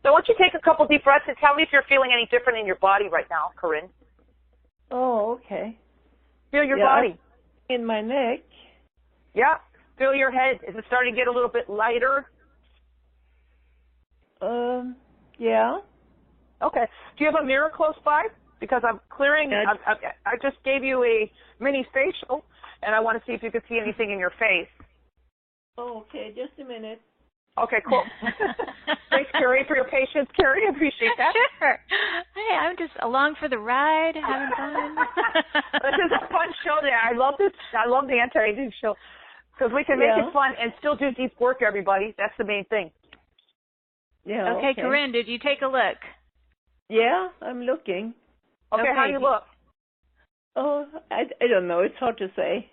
I want you to take a couple deep breaths and tell me if you're feeling any different in your body right now, Corinne. Oh, okay. Feel your body. In my neck. Yeah. Feel your head. Is it starting to get a little bit lighter? Yeah. Okay. Do you have a mirror close by? Because I'm clearing. I just gave you a mini facial, and I want to see if you can see anything in your face. Oh, okay. Just a minute. Okay, cool. Thanks, Cari, for your patience. Cari, I appreciate that. Sure. Hey, I'm just along for the ride, having fun. This is a fun show there. I love this. I love the anti-aging show because we can make it fun and still do deep work, everybody. That's the main thing. Yeah. Okay, Corinne, did you take a look? Yeah, I'm looking. Okay, how do you look? Oh, I don't know. It's hard to say.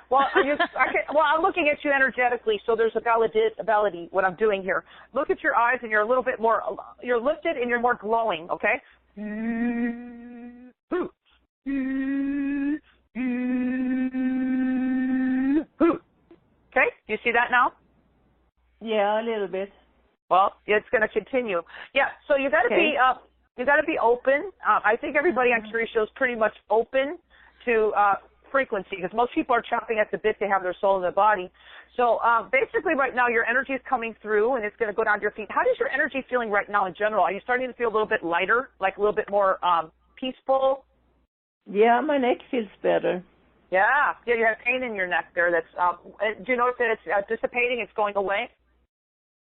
Well, I'm looking at you energetically, so there's a validity what I'm doing here. Look at your eyes, and you're a little bit more, you're lifted and you're more glowing, okay? Okay, do you see that now? Yeah, a little bit. Well, it's going to continue. Yeah, so you got to be open. I think everybody on Cari show is pretty much open to frequency because most people are chomping at the bit to have their soul in their body. So basically right now your energy is coming through and it's going to go down to your feet. How does your energy feeling right now in general? Are you starting to feel a little bit lighter, like a little bit more peaceful? Yeah, my neck feels better. Yeah, you have pain in your neck there. That's do you notice that it's dissipating? It's going away?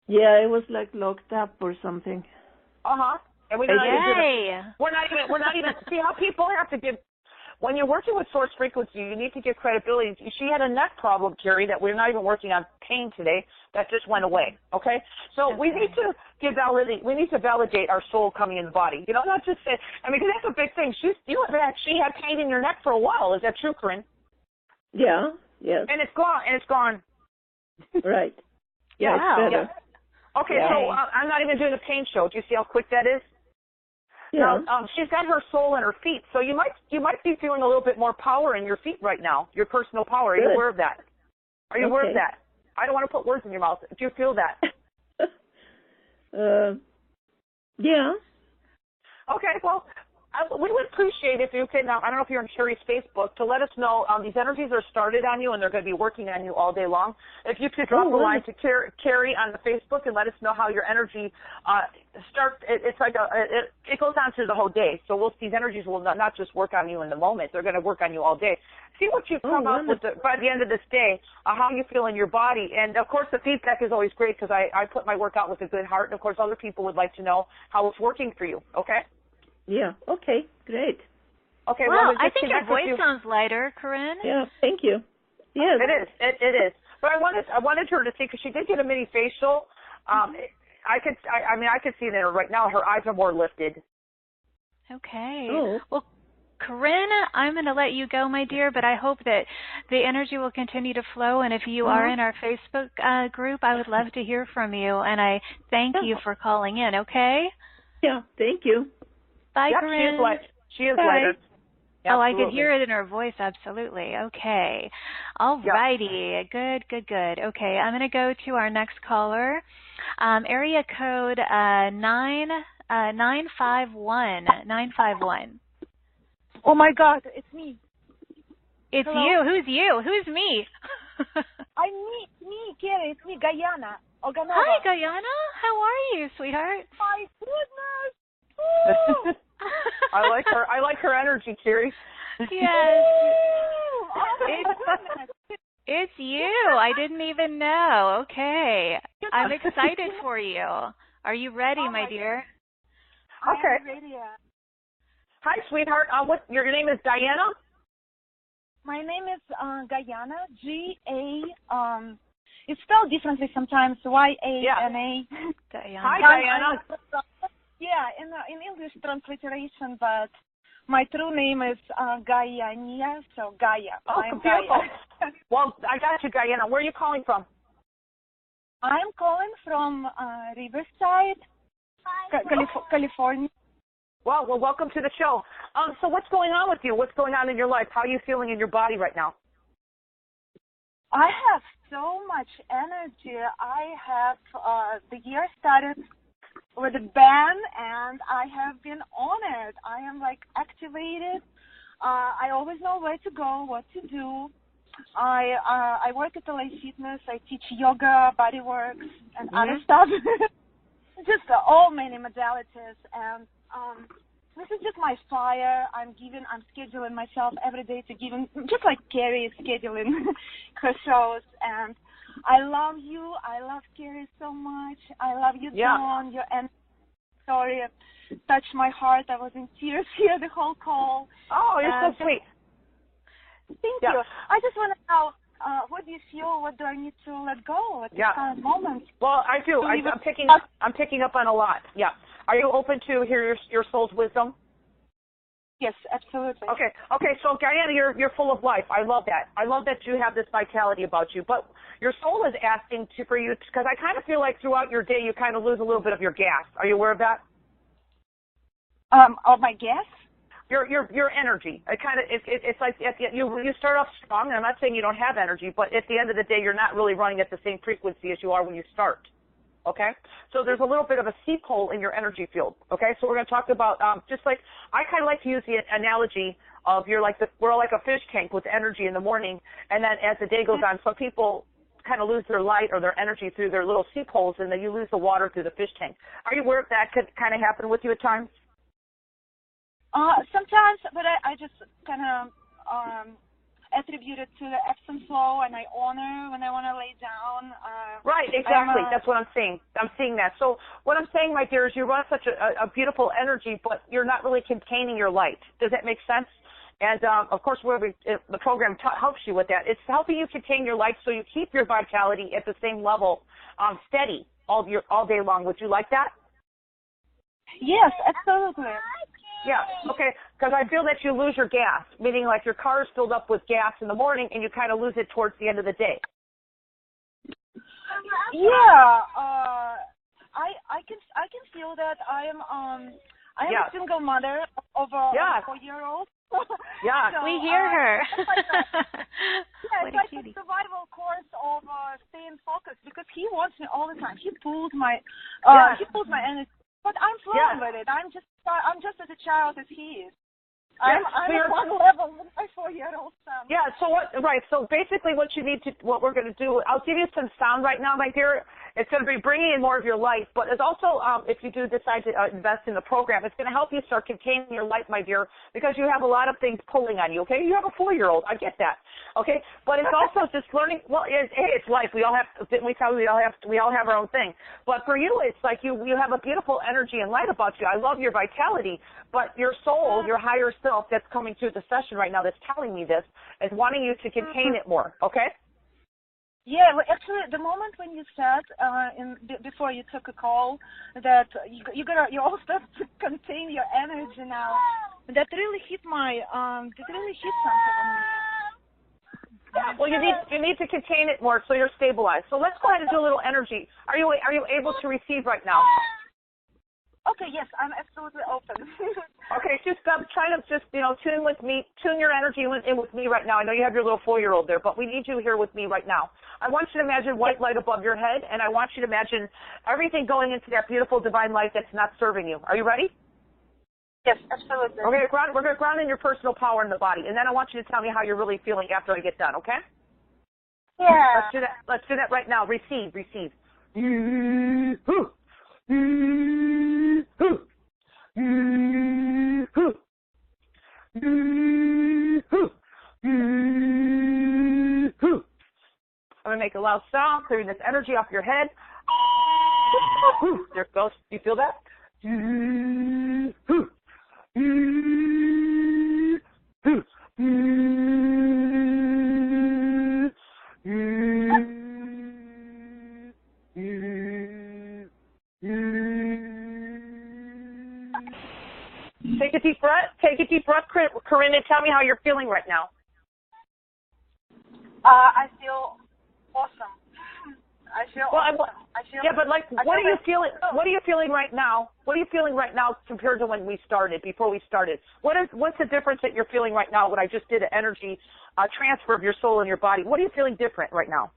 Yeah, it was like locked up or something. And we're not even see how people have to give. When you're working with source frequency, you need to give credibility. She had a neck problem, Cari, that we're not even working on pain today. That just went away. Okay, so we need to we need to validate our soul coming in the body. You know, not just say. I mean, 'cause that's a big thing. She had pain in your neck for a while. Is that true, Corinne? Yeah. Yes. And it's gone. Right. Yeah. It's better. Yeah. Okay, so I'm not even doing a pain show. Do you see how quick that is? Yeah. Now, she's got her soul in her feet, so you might be feeling a little bit more power in your feet right now, your personal power. Are you aware of that? Are you aware of that? I don't want to put words in your mouth. Do you feel that? Yeah. Okay, well, we would appreciate if you can, I don't know if you're on Cari's Facebook, to let us know these energies are started on you and they're going to be working on you all day long. If you could drop a line to Cari on the Facebook and let us know how your energy it's like it goes on through the whole day. So these energies will not just work on you in the moment, they're going to work on you all day. See what you come up with by the end of this day, how you feel in your body. And, of course, the feedback is always great because I put my work out with a good heart. And, of course, other people would like to know how it's working for you, okay? Yeah. Okay. Great. Okay. Well, I think your voice sounds lighter, Corinne. Yeah. Thank you. Yes. It is. It is. But I wanted her to see because she did get a mini facial. I could see that right now her eyes are more lifted. Okay. Oh. Well, Corinne, I'm going to let you go, my dear, but I hope that the energy will continue to flow. And if you are in our Facebook group, I would love to hear from you. And I thank you for calling in. Okay. Yeah. Thank you. Bye, Corinne. She is lighter. Oh, I could hear it in her voice. Absolutely. Okay. All righty. Good. Okay, I'm going to go to our next caller. Area code 951. 951. Oh my God, it's me. It's you. Who's you? Who's me? I'm me, Cari. It's me, Guyana. Hi, Guyana. How are you, sweetheart? My goodness. I like her energy, Cari. Yes. Oh, it's you. I didn't even know. Okay. I'm excited for you. Are you ready, my dear? Okay. I'm ready. Hi, sweetheart. What your name is Diana? My name is Guyana. It's spelled differently sometimes. Y-A-N-A. Diana. Hi, Diana. Yeah, in English transliteration, but my true name is Guyania, so Gaia. Oh, I'm beautiful. Gaia. Well, I got you, Guyana. Where are you calling from? I'm calling from Riverside, California. Well, welcome to the show. So what's going on with you? What's going on in your life? How are you feeling in your body right now? I have so much energy. I have the year started with a bang, and I have been on it. I am like activated. I always know where to go, what to do. I work at LA Fitness. I teach yoga, body works, and other stuff. Just all many modalities, and this is just my fire. I'm scheduling myself every day to give, just like Cari is scheduling her shows. And I love you. I love Cari so much. I love you, Dawn. Your story touched my heart. I was in tears here the whole call. Oh, you're so sweet. Thank you. I just want to know, what do you feel? What do I need to let go at this kind of moment? Well, I do. I'm picking up on a lot. Yeah. Are you open to hear your soul's wisdom? Yes, absolutely. Okay. So, Guyana, you're full of life. I love that. I love that you have this vitality about you. But your soul is asking for you, because I kind of feel like throughout your day you kind of lose a little bit of your gas. Are you aware of that? Of my gas? Your energy. It's like you start off strong, and I'm not saying you don't have energy, but at the end of the day, you're not really running at the same frequency as you are when you start. Okay? So there's a little bit of a seep hole in your energy field. Okay? So we're going to talk about, just like, I kind of like to use the analogy of we're like a fish tank with energy in the morning, and then as the day goes on, some people kind of lose their light or their energy through their little seep holes, and then you lose the water through the fish tank. Are you aware if that could kind of happen with you at times? Sometimes, but I just kind of attribute it to the ebbs and flow, and I honor when I want to lay down. Right, exactly. That's what I'm seeing. I'm seeing that. So what I'm saying, my dear, is you run such a beautiful energy, but you're not really containing your light. Does that make sense? And, of course, the program helps you with that. It's helping you contain your light so you keep your vitality at the same level, steady all day long. Would you like that? Yes, absolutely. Yeah, okay, because I feel that you lose your gas, meaning like your car is filled up with gas in the morning and you kind of lose it towards the end of the day. Yeah, I can feel that. I am a single mother of a 4-year-old. Yeah, so, we hear her. It's like a survival course of staying focused, because he wants me all the time. He pulls my energy. But I'm flowing with it. I'm just as a child as he is. I'm at one level with my 4-year-old son. Yeah. So basically, what we're going to do, I'll give you some sound right now, my dear. It's going to be bringing in more of your light, but it's also, if you do decide to invest in the program, it's going to help you start containing your light, my dear, because you have a lot of things pulling on you. Okay, you have a 4-year-old. I get that. Okay, but it's also just learning. Well, it's life. We all have. Didn't we tell you we all have our own thing? But for you, it's like you have a beautiful energy and light about you. I love your vitality, but your soul, your higher self, that's coming through the session right now, that's telling me this, is wanting you to contain it more. Okay. Yeah, well, actually, the moment when you said before you took a call that you all start to contain your energy now, that really hit something in me. Yeah, well, you need to contain it more so you're stabilized. So let's go ahead and do a little energy. Are you able to receive right now? Okay, yes, I'm absolutely open. Okay, just try to tune with me, tune your energy in with me right now. I know you have your little 4-year-old there, but we need you here with me right now. I want you to imagine white light above your head, and I want you to imagine everything going into that beautiful divine light that's not serving you. Are you ready? Yes, absolutely. We're going to ground in your personal power in the body, and then I want you to tell me how you're really feeling after I get done, okay? Yeah. Let's do that right now. Receive. I'm going to make a loud sound, clearing this energy off your head. There it goes. Do you feel that? breath. Take a deep breath, Corinne, and tell me how you're feeling right now. I feel awesome. I feel awesome. But like, what are you feeling? What are you feeling right now? What are you feeling right now compared to when we started? Before we started, what's the difference that you're feeling right now? What I just did, an energy transfer of your soul and your body. What are you feeling different right now?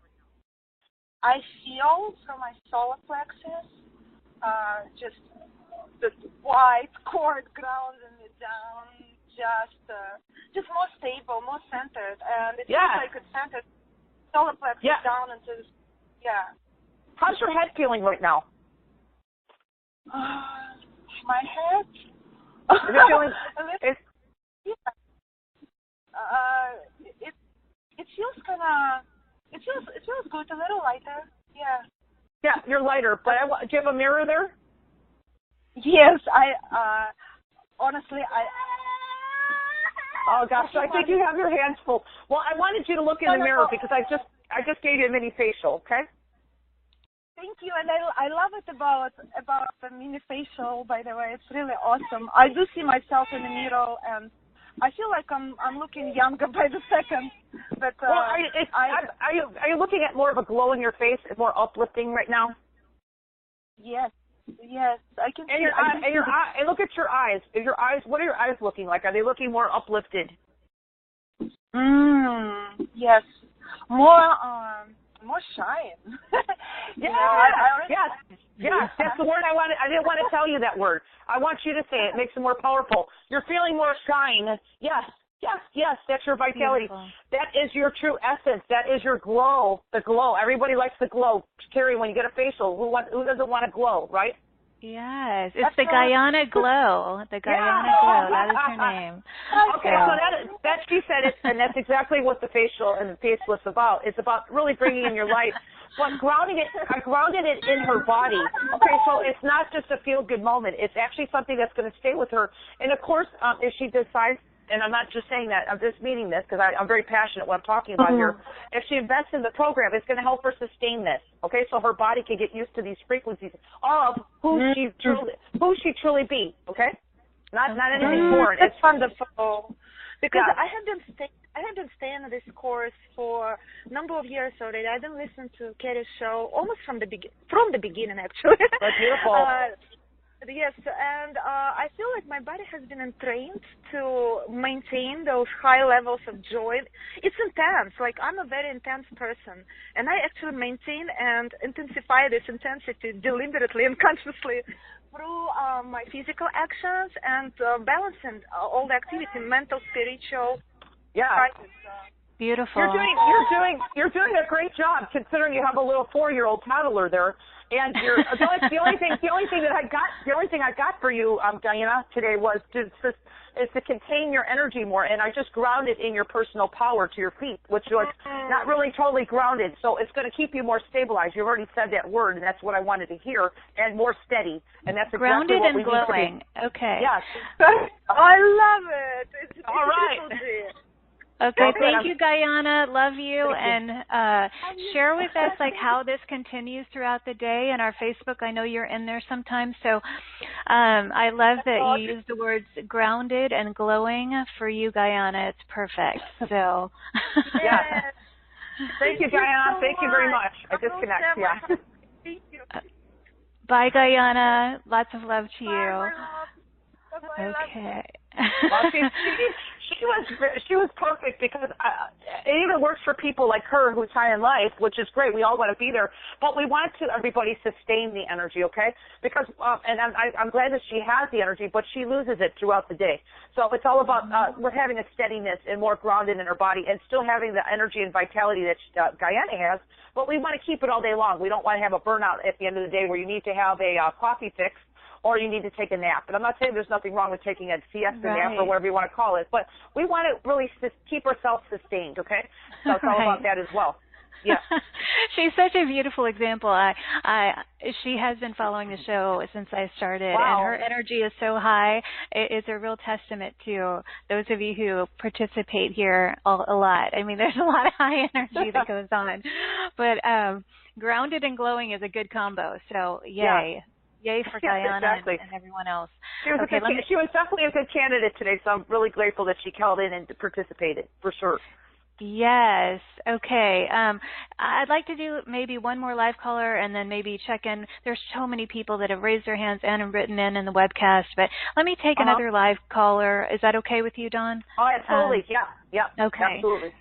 I feel from my solar plexus, just the white cord grounding me down, just more stable, more centered, and it feels like it's centered. Solar plexus down into this. Yeah. How's your head feeling right now? My head? Is it feeling? It feels kind of. It feels good. A little lighter. Yeah. Yeah, you're lighter. But do you have a mirror there? Yes. Honestly. Oh gosh, I think you have your hands full. Well, I wanted you to look in the mirror because I just gave you a mini facial. Okay. Thank you, and I love it about the mini facial. By the way, it's really awesome. I do see myself in the mirror, and I feel like I'm looking younger by the second. But are you looking at more of a glow in your face, and more uplifting right now? Yes, I can. And look at your eyes. What are your eyes looking like? Are they looking more uplifted? Yes, more shine. Yes, that's the word I wanted. I didn't want to tell you that word. I want you to say it. It makes it more powerful. You're feeling more shine. Yes, that's your vitality. Beautiful. That is your true essence. That is your glow. The glow. Everybody likes the glow. Cari, when you get a facial, who doesn't want to glow, right? Yes, it's the Guyana Glow. The Guyana Glow. That is her name. Okay, so that she said it, and that's exactly what the facial and the faceless about. It's about really bringing in your light, but I grounded it in her body. Okay, so it's not just a feel-good moment. It's actually something that's going to stay with her. And of course, if she decides, and I'm not just saying that, I'm just meaning this because I'm very passionate what I'm talking about here. If she invests in the program, it's going to help her sustain this. Okay, so her body can get used to these frequencies of who she truly be. Okay, not anything foreign. It's wonderful. Because I have been staying on this course for a number of years already. I've been listening to Cari's show almost from the beginning actually. That's beautiful. Yes, and I feel like my body has been entrained to maintain those high levels of joy. It's intense. Like, I'm a very intense person, and I actually maintain and intensify this intensity deliberately and consciously through my physical actions and balancing all the activity, mental, spiritual. Practice. Beautiful. You're doing a great job considering you have a little 4-year-old toddler there. And the only thing I got for you, Diana, today was to contain your energy more. And I just grounded in your personal power to your feet, which was not really totally grounded. So it's going to keep you more stabilized. You've already said that word, and that's what I wanted to hear. And more steady. And that's exactly grounded what we and glowing. need to be. Okay. Yes. I love it. It's all right. Okay, thank you, Guyana. Love you. And share with us how this continues throughout the day. And our Facebook, I know you're in there sometimes. So I love that you use the words grounded and glowing for you, Guyana. It's perfect. So yes. Thank you, Guyana. Thank you very much. I disconnect. Yeah. Thank you. Bye, Guyana. Lots of love to you. Bye, okay. Well, she was perfect because it even works for people like her who's high in life, which is great. We all want to be there, but we want to everybody sustain the energy, okay? Because and I'm glad that she has the energy, but she loses it throughout the day. So it's all about we're having a steadiness and more grounded in her body, and still having the energy and vitality that Guyana has. But we want to keep it all day long. We don't want to have a burnout at the end of the day where you need to have a coffee fix, or you need to take a nap. And I'm not saying there's nothing wrong with taking a siesta nap or whatever you want to call it, but we want to really keep ourselves sustained, okay? So it's all about that as well. Yeah. She's such a beautiful example. She has been following the show since I started, and her energy is so high. It's a real testament to those of you who participate here a lot. I mean, there's a lot of high energy that goes on, but grounded and glowing is a good combo. So, yay. Yay for Yeah, Diana exactly. and everyone else. She was she was definitely a good candidate today, so I'm really grateful that she called in and participated, for sure. Yes. Okay. I'd like to do maybe one more live caller and then maybe check in. There's so many people that have raised their hands and have written in the webcast, but let me take another live caller. Is that okay with you, Dawn? Oh, absolutely. Yeah. Okay. Absolutely.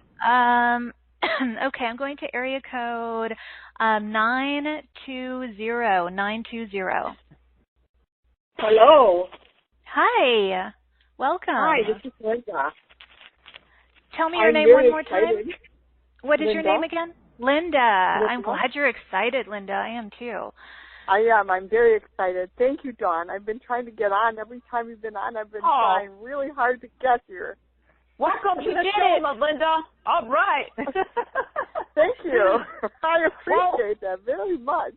Okay, I'm going to area code 920. Hello. Hi. Welcome. Hi, this is Linda. Tell me your I'm name very one more excited. time. What is your Linda? name again? Linda. I'm glad you're excited, Linda. I am too. I am. I'm very excited. Thank you, Dawn. I've been trying to get on. Every time you've been on, I've been trying really hard to get here. Welcome to the show, Linda. All right. Thank you. I appreciate that very much.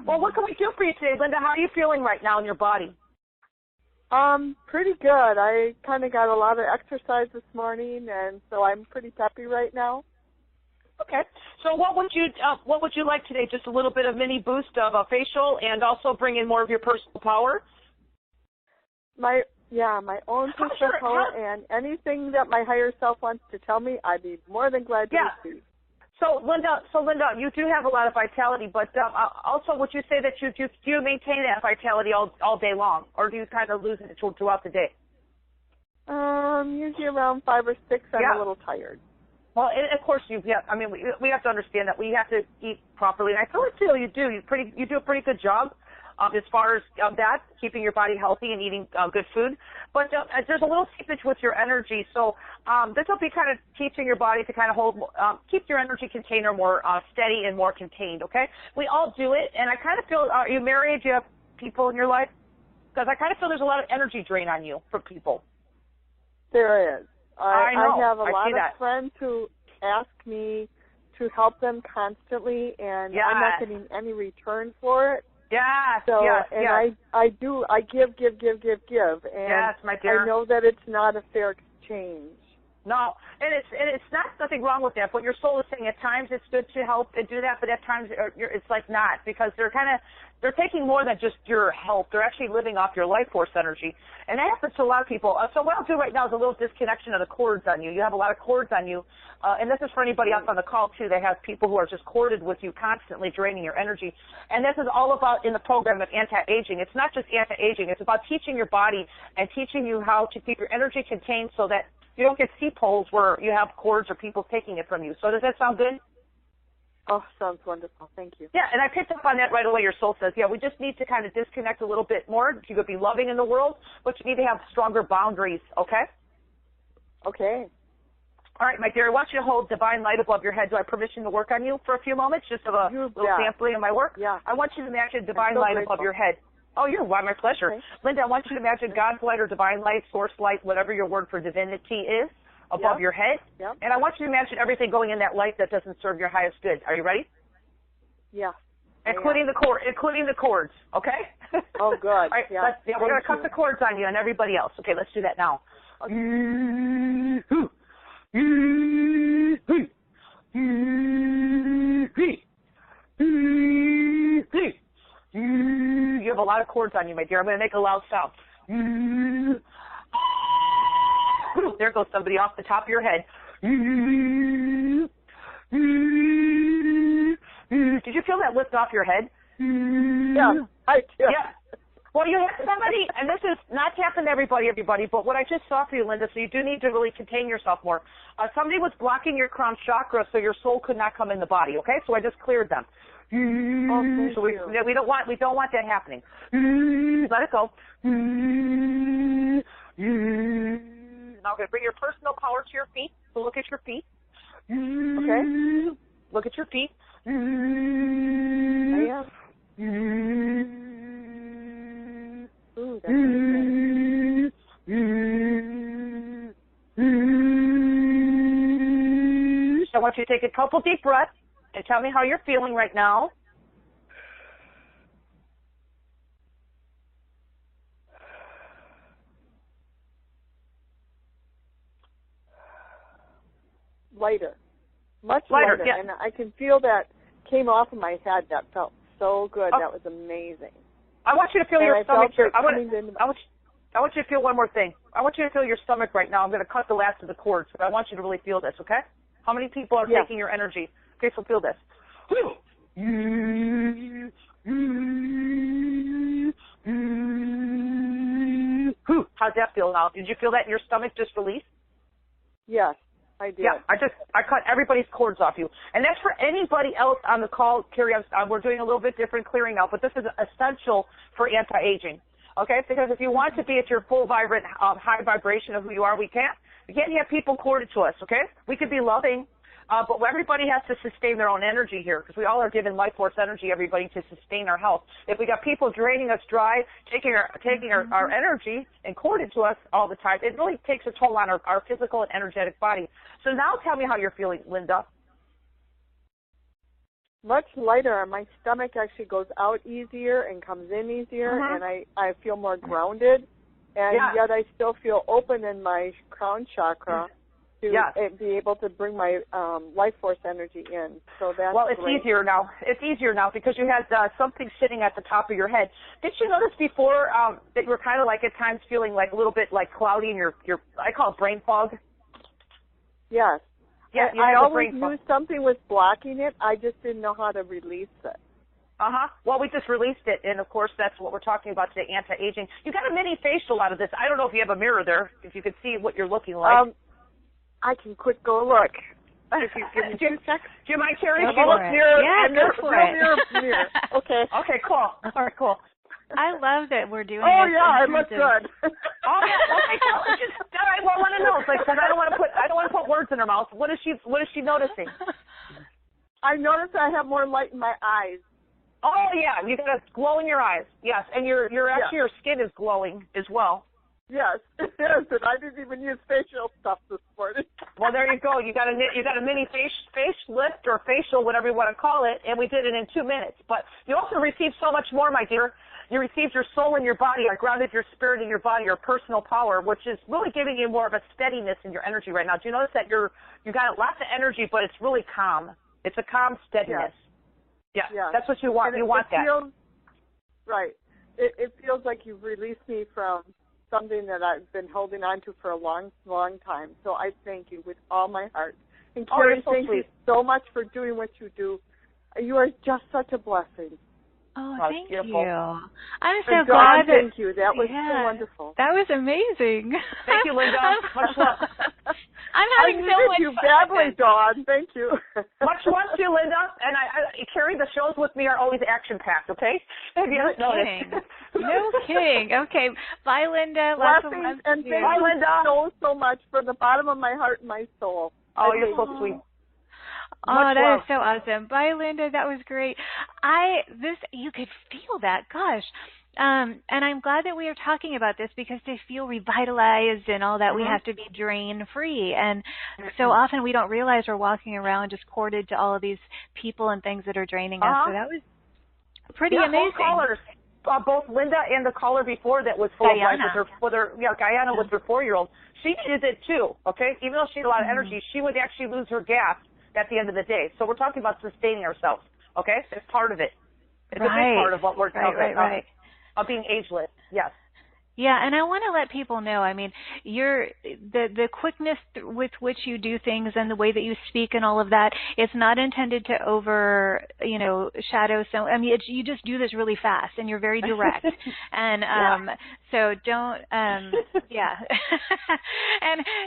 Well, what can we do for you today, Linda? How are you feeling right now in your body? Pretty good. I kind of got a lot of exercise this morning, and so I'm pretty peppy right now. Okay. So what would you like today? Just a little bit of mini boost of a facial, and also bring in more of your personal power. My own personal power, and anything that my higher self wants to tell me, I'd be more than glad to receive. So Linda, you do have a lot of vitality, but also would you say that you maintain that vitality all day long, or do you kind of lose it throughout the day? Usually around 5 or 6. I'm a little tired. Well, and of course we have to understand that we have to eat properly, and I feel you do. You do a pretty good job as far as that, keeping your body healthy and eating good food. But there's a little seepage with your energy, so this will be kind of teaching your body to kind of keep your energy container more steady and more contained, okay? We all do it, and I kind of feel, are you married? Do you have people in your life? Because I kind of feel there's a lot of energy drain on you from people. There is. I know. I have a lot of that. friends who ask me to help them constantly, and I'm not getting any return for it. Yeah. So, yes. I give, and yes, my dear. I know that it's not a fair exchange. No, and it's nothing wrong with that. But your soul is saying at times it's good to help and do that, but at times it's like not, because they're taking more than just your help. They're actually living off your life force energy, and that happens to a lot of people. So what I'll do right now is a little disconnection of the cords on you. You have a lot of cords on you, and this is for anybody else on the call too. They have people who are just corded with you, constantly draining your energy. And this is all about in the program of anti-aging. It's not just anti-aging. It's about teaching your body and teaching you how to keep your energy contained so that you don't get seep holes where you have cords or people taking it from you. So does that sound good? Oh, sounds wonderful. Thank you. Yeah, and I picked up on that right away. Your soul says, yeah, we just need to kind of disconnect a little bit more. You could be loving in the world, but you need to have stronger boundaries, okay? Okay. All right, my dear, I want you to hold divine light above your head. Do I have permission to work on you for a few moments, just of a little sampling of my work? Yeah. I want you to imagine divine light above your head. Oh, my pleasure. Okay. Linda, I want you to imagine God's light or divine light, source light, whatever your word for divinity is, above your head. Yep. And I want you to imagine everything going in that light that doesn't serve your highest good. Are you ready? Yeah. Including the cords, okay? Oh, good. All right, we're going to cut the cords on you and everybody else. Okay, let's do that now. You have a lot of cords on you, my dear. I'm going to make a loud sound. There goes somebody off the top of your head. Did you feel that lift off your head? Yeah, I did. Yeah. Well, you have somebody, and this is not to happen to everybody, but what I just saw for you, Linda, so you do need to really contain yourself more. Somebody was blocking your crown chakra, so your soul could not come in the body, okay? So I just cleared them. Oh, thank so we don't want that happening. Let it go. Now we're going to bring your personal power to your feet. So look at your feet. Okay. Look at your feet. I am. Ooh, that's really So I want you to take a couple deep breaths and tell me how you're feeling right now. Lighter. Much lighter. Yeah. And I can feel that came off of my head. That felt so good. That was amazing. I want you to feel your stomach here. I want you to feel one more thing. I want you to feel your stomach right now. I'm going to cut the last of the cords, but I want you to really feel this, okay? How many people are taking your energy? Okay, so feel this. How's that feel now? Did you feel that in your stomach just release? Yes, I did. Yeah, I cut everybody's cords off you. And that's for anybody else on the call. Cari, we're doing a little bit different clearing now, but this is essential for anti-aging. Okay, because if you want to be at your full, vibrant, high vibration of who you are, we can't have people corded to us, okay? We could be loving, but everybody has to sustain their own energy here, because we all are given life force energy, everybody, to sustain our health. If we got people draining us dry, taking our energy and corded to us all the time, it really takes a toll on our physical and energetic body. So now tell me how you're feeling, Linda. Much lighter. My stomach actually goes out easier and comes in easier, and I feel more grounded, and yet I still feel open in my crown chakra to be able to bring my life force energy in. So that's it's great. easier now. It's easier now because you had something sitting at the top of your head. Did you notice before that you were kind of like at times feeling like a little bit like cloudy in your I call it brain fog? Yes. Yeah, I always knew something was blocking it. I just didn't know how to release it. Well, we just released it, and of course that's what we're talking about today, anti-aging. You got a mini facial out of this. I don't know if you have a mirror there, if you could see what you're looking like. I can quick go look. If you give me 2 seconds. Do you mind, Cari? Go for it. Mirror. Okay. Okay, cool. All right, cool. I love that we're doing Oh, this. yeah, I look good. Oh, yeah. Okay, cool. All right, well, I want to know. It's like, because I don't want to put words in her mouth. What is she noticing? I notice I have more light in my eyes. Oh, yeah, you got a glow in your eyes. Yes, and your your skin is glowing as well. Yes, it is, and I didn't even use facial stuff this morning. Well, there you go. You got a mini facelift or facial, whatever you want to call it, and we did it in 2 minutes. But you also received so much more, my dear. You received your soul in your body. I grounded your spirit in your body, your personal power, which is really giving you more of a steadiness in your energy right now. Do you notice that you got lots of energy, but it's really calm. It's a calm steadiness. Yes. That's what you want. And you want that. Right. It feels like you've released me from something that I've been holding on to for a long, long time. So I thank you with all my heart. And Cari, thank you so much for doing what you do. You are just such a blessing. Oh, thank you. I'm so and glad that. Thank you. That was so wonderful. That was amazing. Thank you, Linda. Much love. I'm having so much you fun. badly, Dawn. Thank you. Much love to you, Linda. And I Cari, the shows with me are always action-packed, okay? If you haven't noticed. No kidding. Okay. Bye, Linda. Lots of love and thank Bye, you Linda. so much from the bottom of my heart and my soul. Oh, you're so sweet. Oh, that is so awesome. Bye, Linda. That was great. You could feel that. Gosh. And I'm glad that we are talking about this because to feel revitalized and all that, we have to be drain-free. And so often we don't realize we're walking around just corded to all of these people and things that are draining us. So that was pretty amazing. Both callers, both Linda and the caller before that was full Guyana. of life Guyana with her 4-year-old. She did it too, okay? Even though she had a lot of energy, she would actually lose her gas at the end of the day. So we're talking about sustaining ourselves, okay? It's part of it. It's a big part of what we're talking about. Of being ageless, yes. Yeah, and I want to let people know, I mean, the quickness with which you do things and the way that you speak and all of that, it's not intended to shadow. So, I mean, you just do this really fast and you're very direct. And so don't, And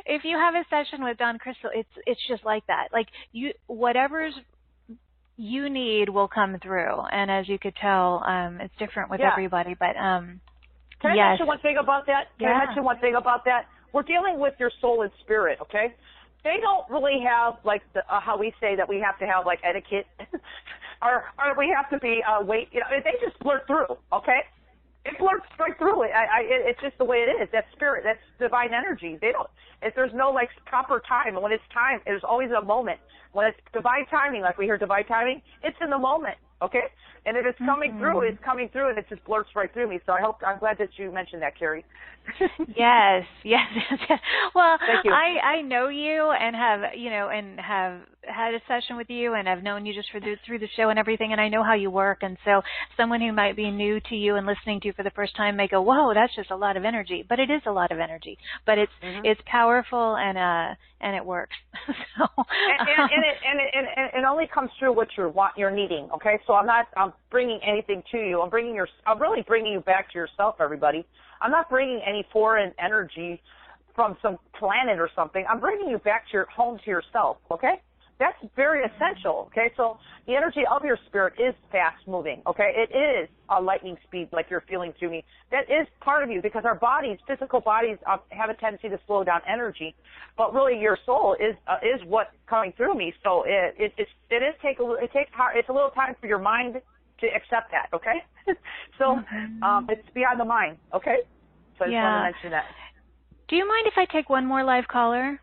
if you have a session with Dawn Crystal, it's just like that. Like, whatever's you need will come through. And as you could tell, it's different with everybody, but Can I mention one thing about that? We're dealing with your soul and spirit, okay? They don't really have, like, how we say that we have to have, like, etiquette, or we have to be, they just blurt through, okay? It blurts right through it. It's just the way it is. That's spirit. That's divine energy. There's no, like, proper time. And when it's time, there's always a moment. When it's divine timing, like we hear divine timing, it's in the moment. Okay? And if it's coming through, it's coming through, and it just blurts right through me. So I'm glad that you mentioned that, Cari. Yes. Well, thank you. I know you and have had a session with you, and I've known you just through the show and everything, and I know how you work. And so someone who might be new to you and listening to you for the first time may go, "Whoa, that's just a lot of energy." But it is a lot of energy. But it's powerful and it works. So and it only comes through what you're needing. Okay, so I'm bringing anything to you. I'm really bringing you back to yourself, everybody. I'm not bringing any foreign energy from some planet or something. I'm bringing you back to your home, to yourself, okay? That's very essential, okay? So the energy of your spirit is fast moving, okay? It is a lightning speed like you're feeling through me. That is part of you because our bodies, physical bodies, have a tendency to slow down energy. But really your soul is what's coming through me. So it's a little time for your mind to accept that, okay? So it's beyond the mind, okay? So I just wanted to mention that. Do you mind if I take one more live caller?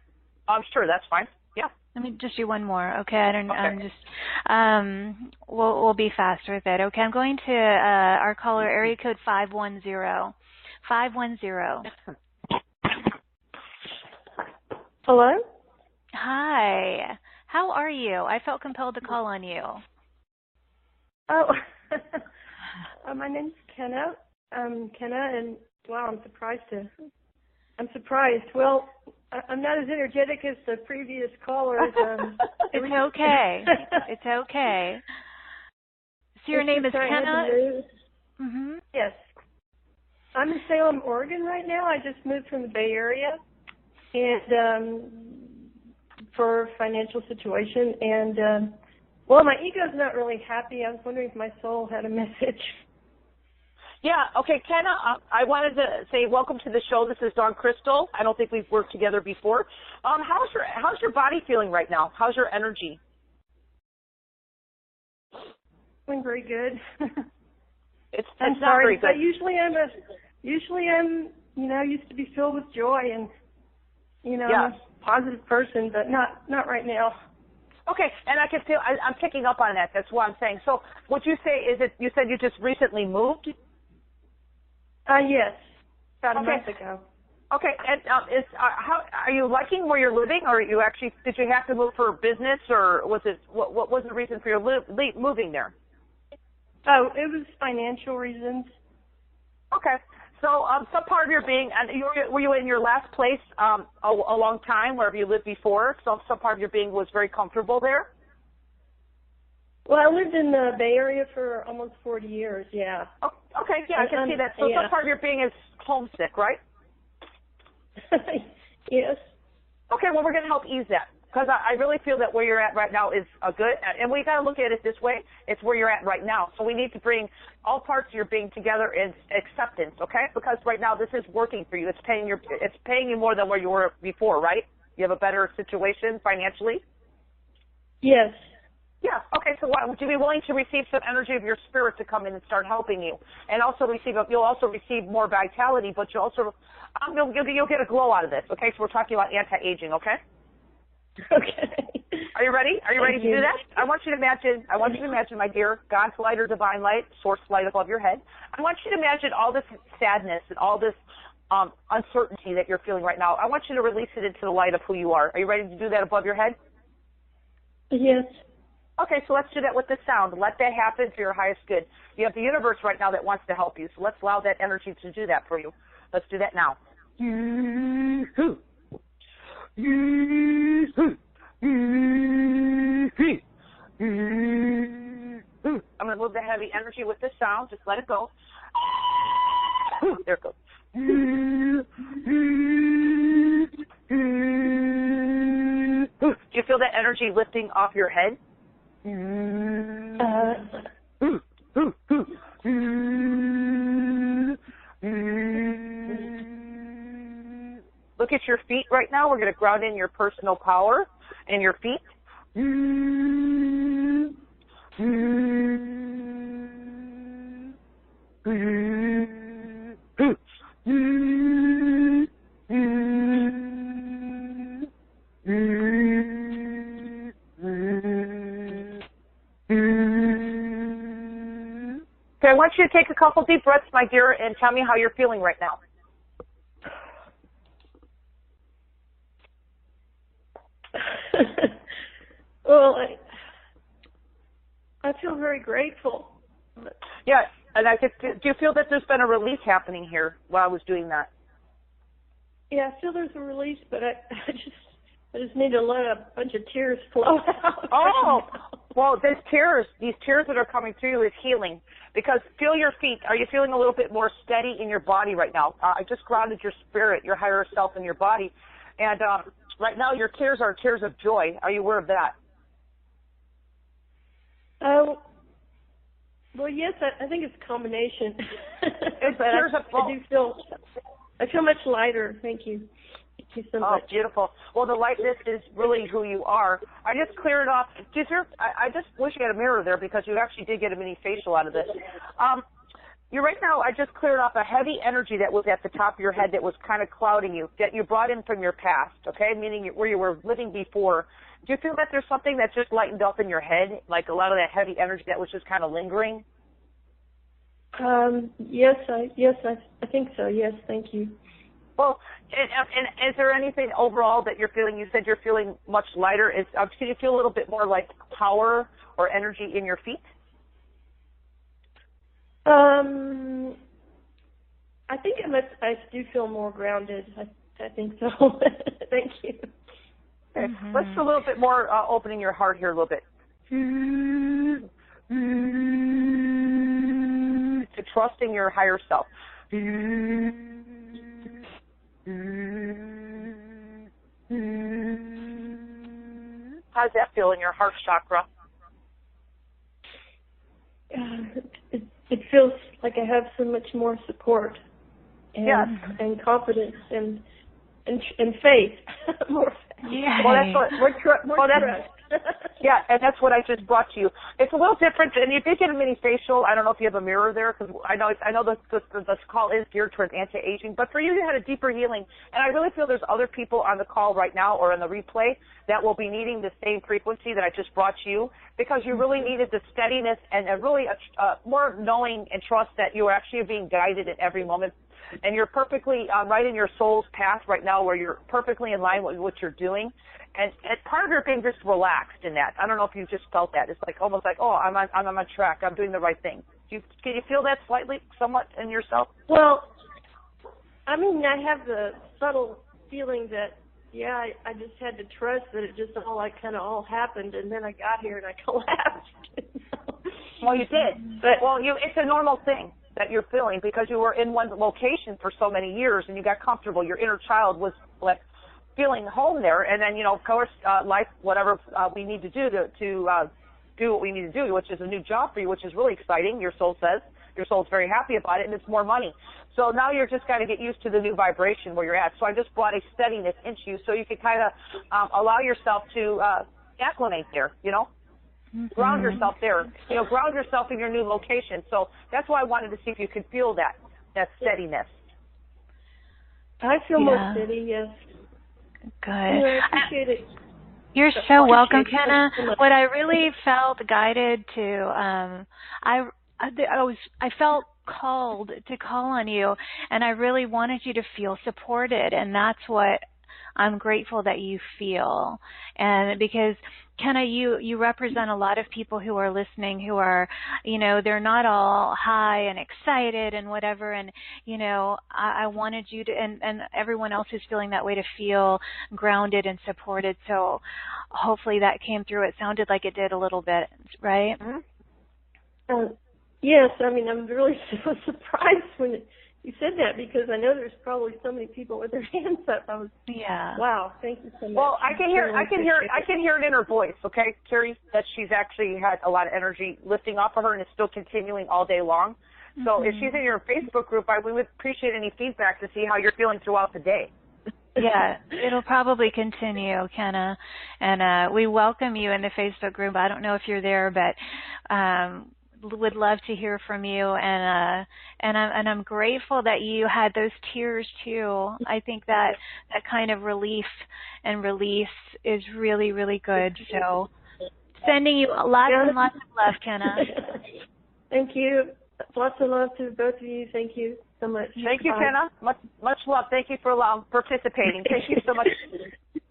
Sure, that's fine. Yeah. Let me just do one more, okay? I'm Okay. just we'll be fast with it. Okay, I'm going to our caller, area code 510. 510. Hello? Hi. How are you? I felt compelled to call on you. Oh, my name's Kenna. Kenna, and wow, I'm surprised. Well, I'm not as energetic as the previous callers. It's okay. It's okay. So your name is Kenna? Mm-hmm. Yes. I'm in Salem, Oregon right now. I just moved from the Bay Area and for financial situation. And, well, my ego's not really happy. I was wondering if my soul had a message. Yeah, okay, Kenna, I wanted to say welcome to the show. This is Dawn Crystal. I don't think we've worked together before. How's your body feeling right now? How's your energy? Feeling very good. It's I'm not sorry. very good. Usually I'm used to be filled with joy and I'm a positive person, but not right now. Okay, and I can feel I'm picking up on that. That's what I'm saying. So, what you say is that you said you just recently moved? Yes, about a month ago. Okay, and how are you liking where you're living, or did you have to move for business, or what was the reason for your moving there? Oh, it was financial reasons. Okay, so some part of your being, and were you in your last place a long time, wherever you lived before? So some part of your being was very comfortable there. Well, I lived in the Bay Area for almost 40 years, yeah. Oh, okay, yeah, I can see that. So some part of your being is homesick, right? Yes. Okay, well, we're going to help ease that because I really feel that where you're at right now is a good, and we got to look at it this way. It's where you're at right now. So we need to bring all parts of your being together in acceptance, okay? Because right now this is working for you. It's paying you more than where you were before, right? You have a better situation financially? Yes. Yeah, okay, so would you be willing to receive some energy of your spirit to come in and start helping you? And also you'll also receive more vitality, but you'll also, you'll get a glow out of this, okay? So we're talking about anti-aging, okay? Okay. Are you ready? Are you ready to do that? I want you to imagine, my dear, God's light or divine light, source light above your head. I want you to imagine all this sadness and all this uncertainty that you're feeling right now. I want you to release it into the light of who you are. Are you ready to do that above your head? Yes. Okay, so let's do that with this sound. Let that happen for your highest good. You have the universe right now that wants to help you, so let's allow that energy to do that for you. Let's do that now. I'm going to move the heavy energy with this sound. Just let it go. There it goes. Do you feel that energy lifting off your head? Look at your feet right now. We're going to ground in your personal power in your feet. want you to take a couple deep breaths, my dear, and tell me how you're feeling right now. Well, I feel very grateful. Yeah, and do you feel that there's been a release happening here while I was doing that? Yeah, I feel there's a release, but I just need to let a bunch of tears flow out. Oh, well, these tears that are coming through you is healing. Because feel your feet. Are you feeling a little bit more steady in your body right now? I just grounded your spirit, your higher self in your body. And right now your tears are tears of joy. Are you aware of that? Oh, well, yes, I think it's a combination. It's tears of I feel much lighter. Thank you. Thank you so much. Oh, beautiful. Well, the lightness is really who you are. I just cleared off. I just wish you had a mirror there because you actually did get a mini facial out of this. You right now, I just cleared off a heavy energy that was at the top of your head that was kind of clouding you, that you brought in from your past, okay, meaning where you were living before. Do you feel that there's something that just lightened up in your head, like a lot of that heavy energy that was just kind of lingering? Yes, I think so. Yes, thank you. Well, and is there anything overall that you're feeling? You said you're feeling much lighter. Can you feel a little bit more like power or energy in your feet? I think I do feel more grounded. I think so. Thank you. Okay. Let's do a little bit more opening your heart here a little bit. To trusting your higher self. How's that feel in your heart chakra? It feels like I have so much more support and confidence and faith. More faith. Yeah. Well, that's what trust. Yeah, and that's what I just brought to you. It's a little different, and you did get a mini facial. I don't know if you have a mirror there, because I know this call is geared towards anti-aging, but for you, you had a deeper healing, and I really feel there's other people on the call right now or in the replay that will be needing the same frequency that I just brought to you, because you really needed the steadiness and really more knowing and trust that you are actually being guided at every moment. And you're perfectly right in your soul's path right now, where you're perfectly in line with what you're doing. And part of your being just relaxed in that. I don't know if you just felt that. It's like almost like, oh, I'm on track. I'm doing the right thing. Can you feel that somewhat in yourself? Well, I mean, I have the subtle feeling that, I just had to trust that it just all happened, and then I got here and I collapsed. Well, you did. But it's a normal thing that you're feeling, because you were in one location for so many years and you got comfortable. Your inner child was like feeling home there, and then of course life, whatever we need to do to do what we need to do, which is a new job for you, which is really exciting. Your soul's very happy about it, and it's more money. So now you're just got to get used to the new vibration where you're at. So I just brought a steadiness into you, so you can kind of allow yourself to acclimate there. Ground yourself there. Ground yourself in your new location. So that's why I wanted to see if you could feel that steadiness. I feel more steady. Yes. Good. I appreciate it. You're so welcome, Kenna. What I really felt guided to, I felt called to call on you, and I really wanted you to feel supported, and that's what I'm grateful that you feel. And because Kenna, you represent a lot of people who are listening who are, they're not all high and excited and whatever. And, I wanted you to, and everyone else who's feeling that way, to feel grounded and supported. So hopefully that came through. It sounded like it did a little bit, right? Yes. I mean, I'm really so surprised when you said that, because I know there's probably so many people with their hands up. Wow, thank you so much. Well, I can hear it in her voice, okay, Cari, that she's actually had a lot of energy lifting off of her and is still continuing all day long. So if she's in your Facebook group, we would appreciate any feedback to see how you're feeling throughout the day. Yeah, it'll probably continue, Kenna, and we welcome you in the Facebook group. I don't know if you're there, but would love to hear from you, and I'm grateful that you had those tears too. I think that kind of relief and release is really, really good. So sending you lots and lots of love, Kenna. Thank you. Lots of love to both of you. Thank you so much. Thank you, Bye. Kenna. Much love. Thank you for participating. Thank you so much.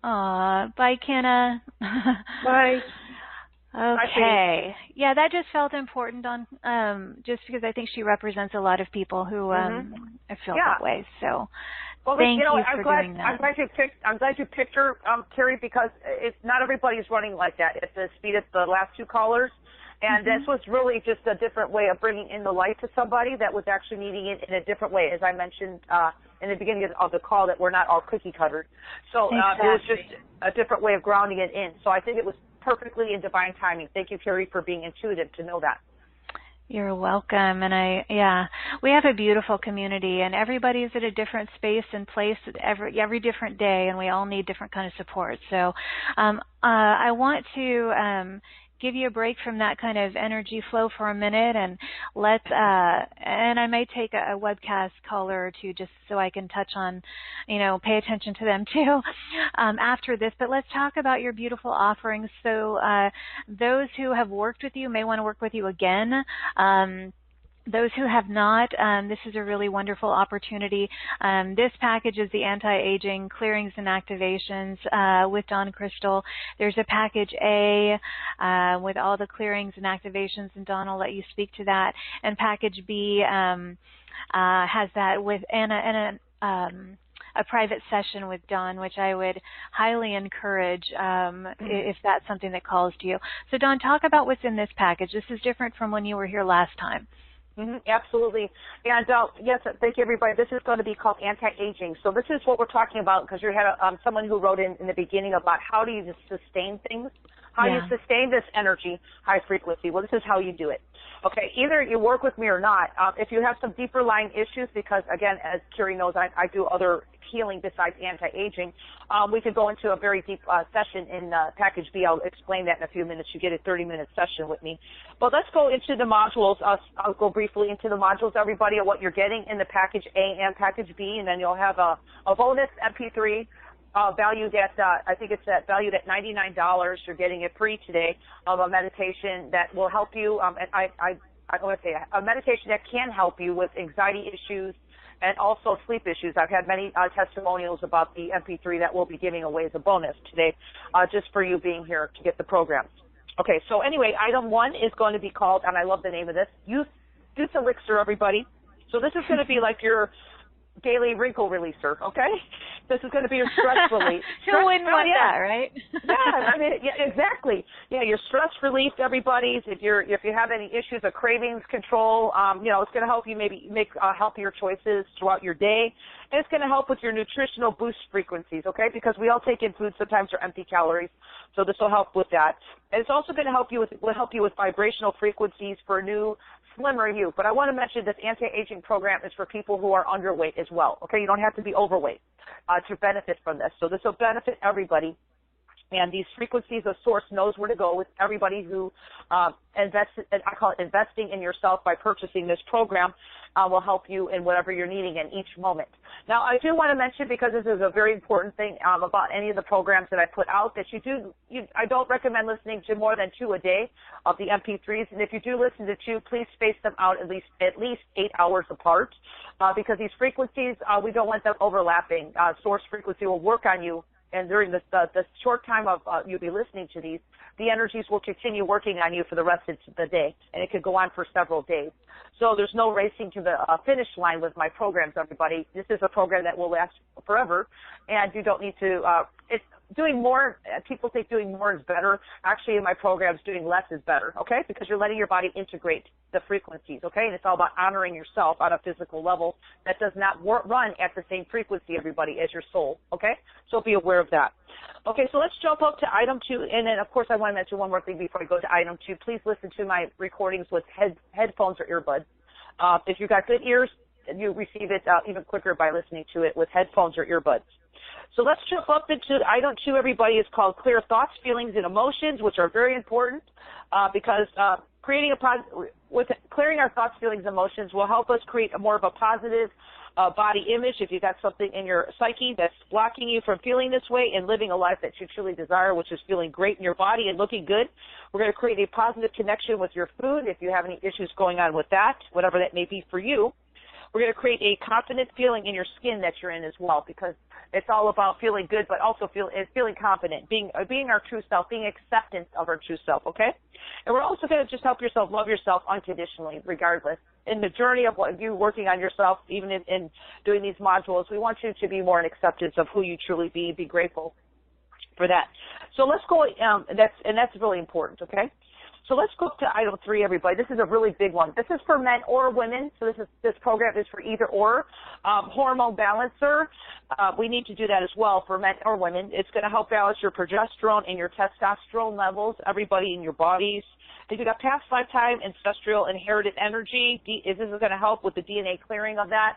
Aw, bye, Kenna. Bye. Okay. Yeah, that just felt important on just because I think she represents a lot of people who feel that way. So thank you for doing that. I'm glad you picked her, Cari, because it's not everybody's running like that at the speed of the last two callers. And this was really just a different way of bringing in the light to somebody that was actually needing it in a different way. As I mentioned in the beginning of the call, that we're not all cookie cutter. So it was just a different way of grounding it in. So I think it was perfectly in divine timing. Thank you, Cari, for being intuitive to know that. You're welcome. And we have a beautiful community, and everybody's at a different space and place every different day, and we all need different kind of support. So I want to give you a break from that kind of energy flow for a minute, and and I may take a webcast caller or two just so I can touch on, pay attention to them too after this. But let's talk about your beautiful offerings. So those who have worked with you may want to work with you again. Those who have not, this is a really wonderful opportunity. This package is the anti-aging clearings and activations with Dawn Crystal. There's a package A with all the clearings and activations, and Dawn will let you speak to that. And package B has that with Anna and a private session with Dawn, which I would highly encourage if that's something that calls to you. So Dawn, talk about what's in this package. This is different from when you were here last time. Absolutely. And yes, thank you, everybody. This is going to be called anti-aging. So this is what we're talking about, because you had someone who wrote in the beginning about how do you sustain things, how you sustain this energy, high frequency. Well, this is how you do it. Okay, either you work with me or not. If you have some deeper lying issues, because again, as Cari knows, I do other healing besides anti-aging, we could go into a very deep session in package B. I'll explain that in a few minutes. You get a 30-minute session with me. But let's go into the modules. I'll go briefly into the modules, everybody, of what you're getting in the package A and package B, and then you'll have a bonus MP3 valued at, I think it's valued at $99. You're getting it free today of a meditation that will help you. And I want to say a meditation that can help you with anxiety issues and also sleep issues. I've had many testimonials about the MP3 that we'll be giving away as a bonus today, just for you being here to get the programs. Okay, so anyway, item 1 is going to be called, and I love the name of this, Youth Elixir, everybody. So this is going to be like your daily wrinkle releaser, okay? This is going to be your stress relief. Who wouldn't want that, right? Exactly. Yeah, your stress relief, everybody. If you have any issues of cravings control, it's going to help you maybe make healthier choices throughout your day. And it's going to help with your nutritional boost frequencies, okay? Because we all take in food sometimes are empty calories, so this will help with that. And it's also going to help you with vibrational frequencies for a new, slimmer you. But I want to mention this anti-aging program is for people who are underweight as well. Okay, you don't have to be overweight to benefit from this. So this will benefit everybody. And these frequencies of source knows where to go with everybody who invests. I call it investing in yourself by purchasing this program. Will help you in whatever you're needing in each moment. Now, I do want to mention, because this is a very important thing about any of the programs that I put out, that I don't recommend listening to more than 2 a day of the MP3s. And if you do listen to 2, please space them out at least 8 hours apart, because these frequencies, we don't want them overlapping. Source frequency will work on you. And during the short time of you'll be listening to these, the energies will continue working on you for the rest of the day, and it could go on for several days. So there's no racing to the finish line with my programs, everybody. This is a program that will last forever, and you don't need to it's doing more. People think doing more is better. Actually, in my programs, doing less is better, okay, because you're letting your body integrate the frequencies, okay, and it's all about honoring yourself on a physical level that does not run at the same frequency, everybody, as your soul, okay? So be aware of that. Okay, so let's jump up to item 2, and then, of course, I want to mention one more thing before I go to item 2. Please listen to my recordings with headphones or earbuds. If you've got good ears, you receive it even quicker by listening to it with headphones or earbuds. So let's jump up into item 2, everybody. Is called Clear Thoughts, Feelings, and Emotions, which are very important because clearing our thoughts, feelings, emotions will help us create more of a positive body image, if you've got something in your psyche that's blocking you from feeling this way and living a life that you truly desire, which is feeling great in your body and looking good. We're going to create a positive connection with your food if you have any issues going on with that, whatever that may be for you. We're going to create a confident feeling in your skin that you're in as well, because it's all about feeling good, but also feeling confident, being our true self, being acceptance of our true self, okay? And we're also going to just help yourself love yourself unconditionally, regardless. In the journey of what you working on yourself, even in doing these modules, we want you to be more in acceptance of who you truly be grateful for that. So let's go, that's really important, okay? So let's go to item 3, everybody. This is a really big one. This is for men or women. So this program is for either or. Hormone balancer. We need to do that as well for men or women. It's going to help balance your progesterone and your testosterone levels, everybody in your bodies. If you've got past lifetime ancestral inherited energy, this is going to help with the DNA clearing of that.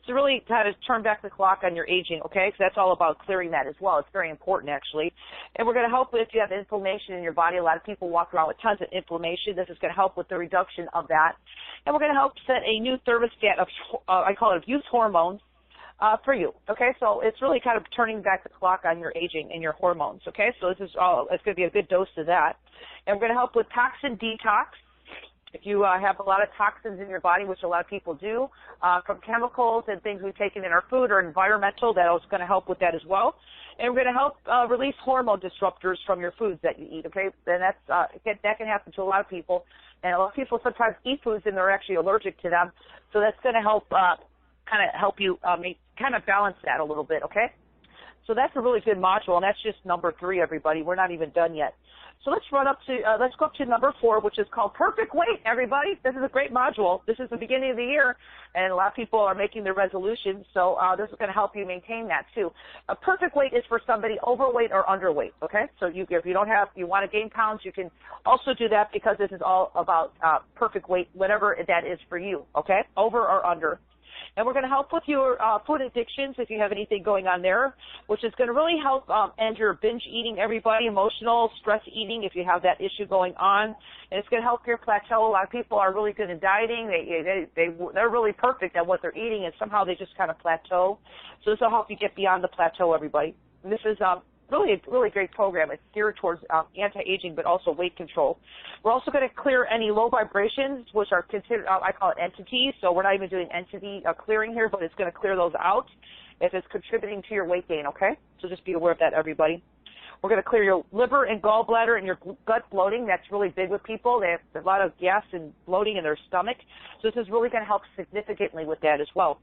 To really kind of turn back the clock on your aging, okay? Because that's all about clearing that as well. It's very important, actually. And we're going to help if you have inflammation in your body. A lot of people walk around with tons of inflammation. This is going to help with the reduction of that. And we're going to help set a new thermostat of, I call it youth hormones, for you, okay? So it's really kind of turning back the clock on your aging and your hormones, okay? So this is all, it's going to be a good dose of that. And we're going to help with toxin detox. If you have a lot of toxins in your body, which a lot of people do, from chemicals and things we've taken in our food or environmental, that is going to help with that as well. And we're going to help release hormone disruptors from your foods that you eat, okay? And that can happen to a lot of people. And a lot of people sometimes eat foods and they're actually allergic to them. So that's going to help kind of help you kind of balance that a little bit, okay? So that's a really good module, and that's just number 3, everybody. We're not even done yet. So let's go up to number 4, which is called Perfect Weight, everybody. This is a great module. This is the beginning of the year, and a lot of people are making their resolutions, so this is going to help you maintain that, too. A perfect weight is for somebody overweight or underweight, okay? So if you want to gain pounds, you can also do that, because this is all about perfect weight, whatever that is for you, okay? Over or under. And we're going to help with your food addictions if you have anything going on there, which is going to really help end your binge eating, everybody, emotional, stress eating if you have that issue going on. And it's going to help your plateau. A lot of people are really good at dieting. They're really perfect at what they're eating, and somehow they just kind of plateau. So this will help you get beyond the plateau, everybody. And this is really a really great program. It's geared towards anti-aging, but also weight control. We're also going to clear any low vibrations, which are considered, I call it entities. So we're not even doing entity clearing here, but it's going to clear those out if it's contributing to your weight gain, okay? So just be aware of that, everybody. We're going to clear your liver and gallbladder and your gut bloating. That's really big with people. They have a lot of gas and bloating in their stomach. So this is really going to help significantly with that as well.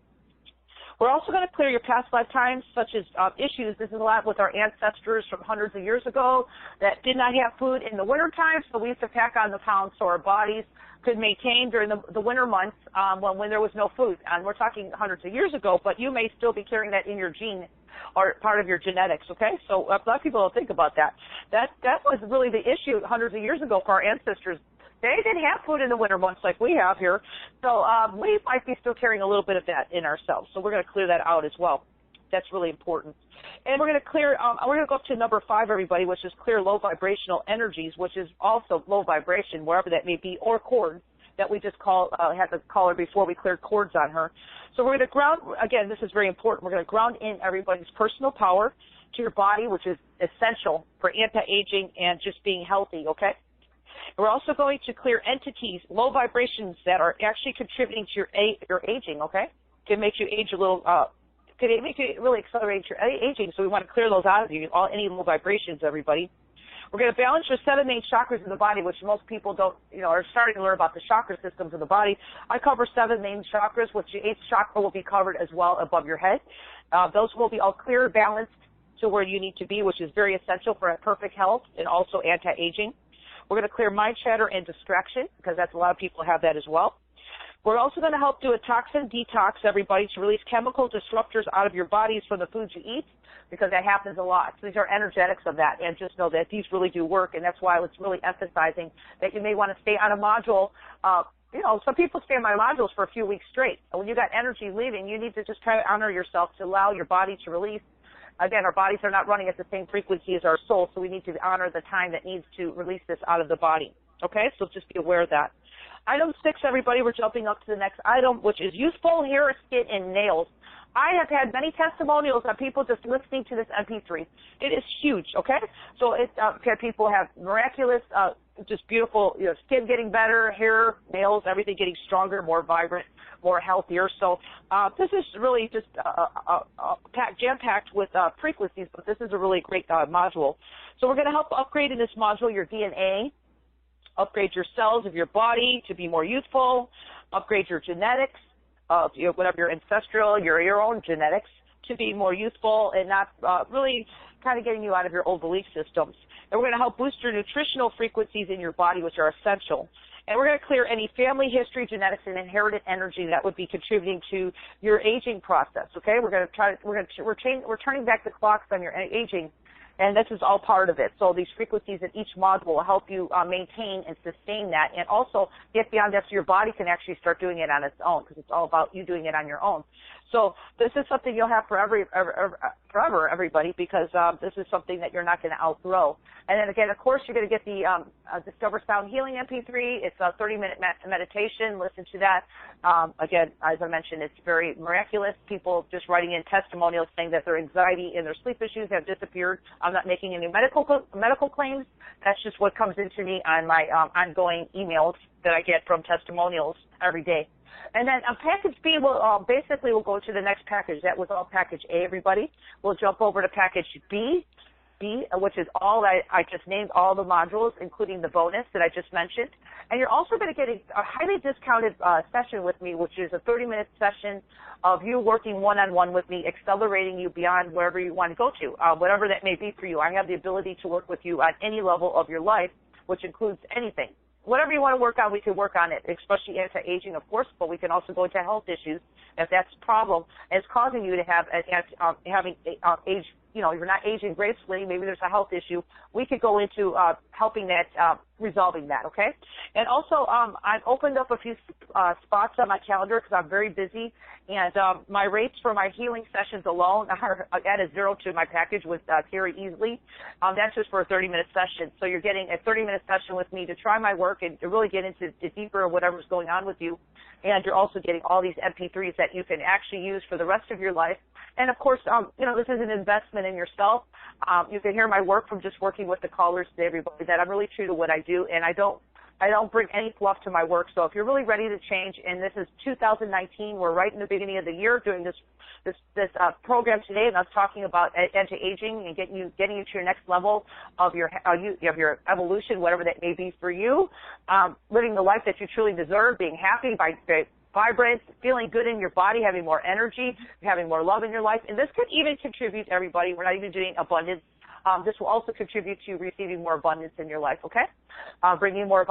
We're also going to clear your past lifetimes, such as issues. This is a lot with our ancestors from hundreds of years ago that did not have food in the wintertime, so we used to pack on the pounds so our bodies could maintain during the winter months when there was no food. And we're talking hundreds of years ago, but you may still be carrying that in your gene or part of your genetics, okay? So a lot of people don't think about that. That was really the issue hundreds of years ago for our ancestors. They didn't have food in the winter months like we have here, so we might be still carrying a little bit of that in ourselves. So we're going to clear that out as well. That's really important. And we're going to clear, we're going to go up to number 5, everybody, which is clear low vibrational energies, which is also low vibration, wherever that may be, or cords that we just had to call her before we cleared cords on her. So we're going to ground, again, this is very important, we're going to ground in everybody's personal power to your body, which is essential for anti-aging and just being healthy, okay? We're also going to clear entities, low vibrations that are actually contributing to your aging, okay? Can make you age a little, can make you really accelerate your aging, so we want to clear those out of you, any low vibrations, everybody. We're going to balance your 7 main chakras in the body, which most people don't, are starting to learn about the chakra systems of the body. I cover 7 main chakras, which the 8th chakra will be covered as well above your head. Those will be all clear, balanced to where you need to be, which is very essential for perfect health and also anti-aging. We're going to clear mind chatter and distraction, because that's a lot of people have that as well. We're also going to help do a toxin detox, everybody, to release chemical disruptors out of your bodies from the foods you eat, because that happens a lot. So these are energetics of that, and just know that these really do work, and that's why it's really emphasizing that you may want to stay on a module. Some people stay on my modules for a few weeks straight. And when you got energy leaving, you need to just try to honor yourself to allow your body to release. Again, our bodies are not running at the same frequency as our soul, so we need to honor the time that needs to release this out of the body. Okay? So just be aware of that. Item 6, everybody, we're jumping up to the next item, which is youthful hair, skin, and nails. I have had many testimonials of people just listening to this MP3. It is huge, okay? So it's had people have miraculous, just beautiful, skin getting better, hair, nails, everything getting stronger, more vibrant, more healthier. So this is really just jam-packed with frequencies, but this is a really great module. So we're going to help upgrade in this module your DNA, upgrade your cells of your body to be more youthful, upgrade your genetics, whatever your ancestral, your own genetics, to be more youthful and not really kind of getting you out of your old belief systems. And we're going to help boost your nutritional frequencies in your body, which are essential. And we're going to clear any family history, genetics, and inherited energy that would be contributing to your aging process. Okay, we're turning back the clocks on your aging. And this is all part of it. So these frequencies in each module will help you maintain and sustain that, and also get beyond that so your body can actually start doing it on its own, because it's all about you doing it on your own. So this is something you'll have forever, everybody, because this is something that you're not going to outgrow. And then again, of course, you're going to get the Discover Sound Healing MP3. It's a 30-minute meditation. Listen to that. Again, as I mentioned, it's very miraculous. People just writing in testimonials saying that their anxiety and their sleep issues have disappeared. I'm not making any medical claims. That's just what comes into me on my ongoing emails that I get from testimonials every day. And then package B will basically we'll go to the next package. That was all package A, everybody. We'll jump over to package B, which is all I just named all the modules, including the bonus that I just mentioned. And you're also going to get a highly discounted session with me, which is a 30-minute session of you working one-on-one with me, accelerating you beyond wherever you want to go to, whatever that may be for you. I have the ability to work with you on any level of your life, which includes anything. Whatever you want to work on, we can work on it, especially anti-aging, of course, but we can also go into health issues if that's a problem. And it's causing you to have age, you're not aging gracefully, maybe there's a health issue. We could go into helping that, resolving that, okay? And also, I've opened up a few spots on my calendar because I'm very busy, and my rates for my healing sessions alone are at a zero to my package with Cari easily. That's just for a 30-minute session. So you're getting a 30-minute session with me to try my work and to really get into deeper of whatever's going on with you. And you're also getting all these MP3s that you can actually use for the rest of your life. And of course, this is an investment in yourself. You can hear my work from just working with the callers today, everybody, that I'm really true to what I do, and I don't bring any fluff to my work. So if you're really ready to change, and this is 2019, we're right in the beginning of the year doing this program today, and I was talking about anti-aging and getting you to your next level of your evolution, whatever that may be for you, living the life that you truly deserve, being happy, vibrant, feeling good in your body, having more energy, having more love in your life. And this could even contribute, everybody, we're not even doing abundance. This will also contribute to receiving more abundance in your life, okay? Bringing more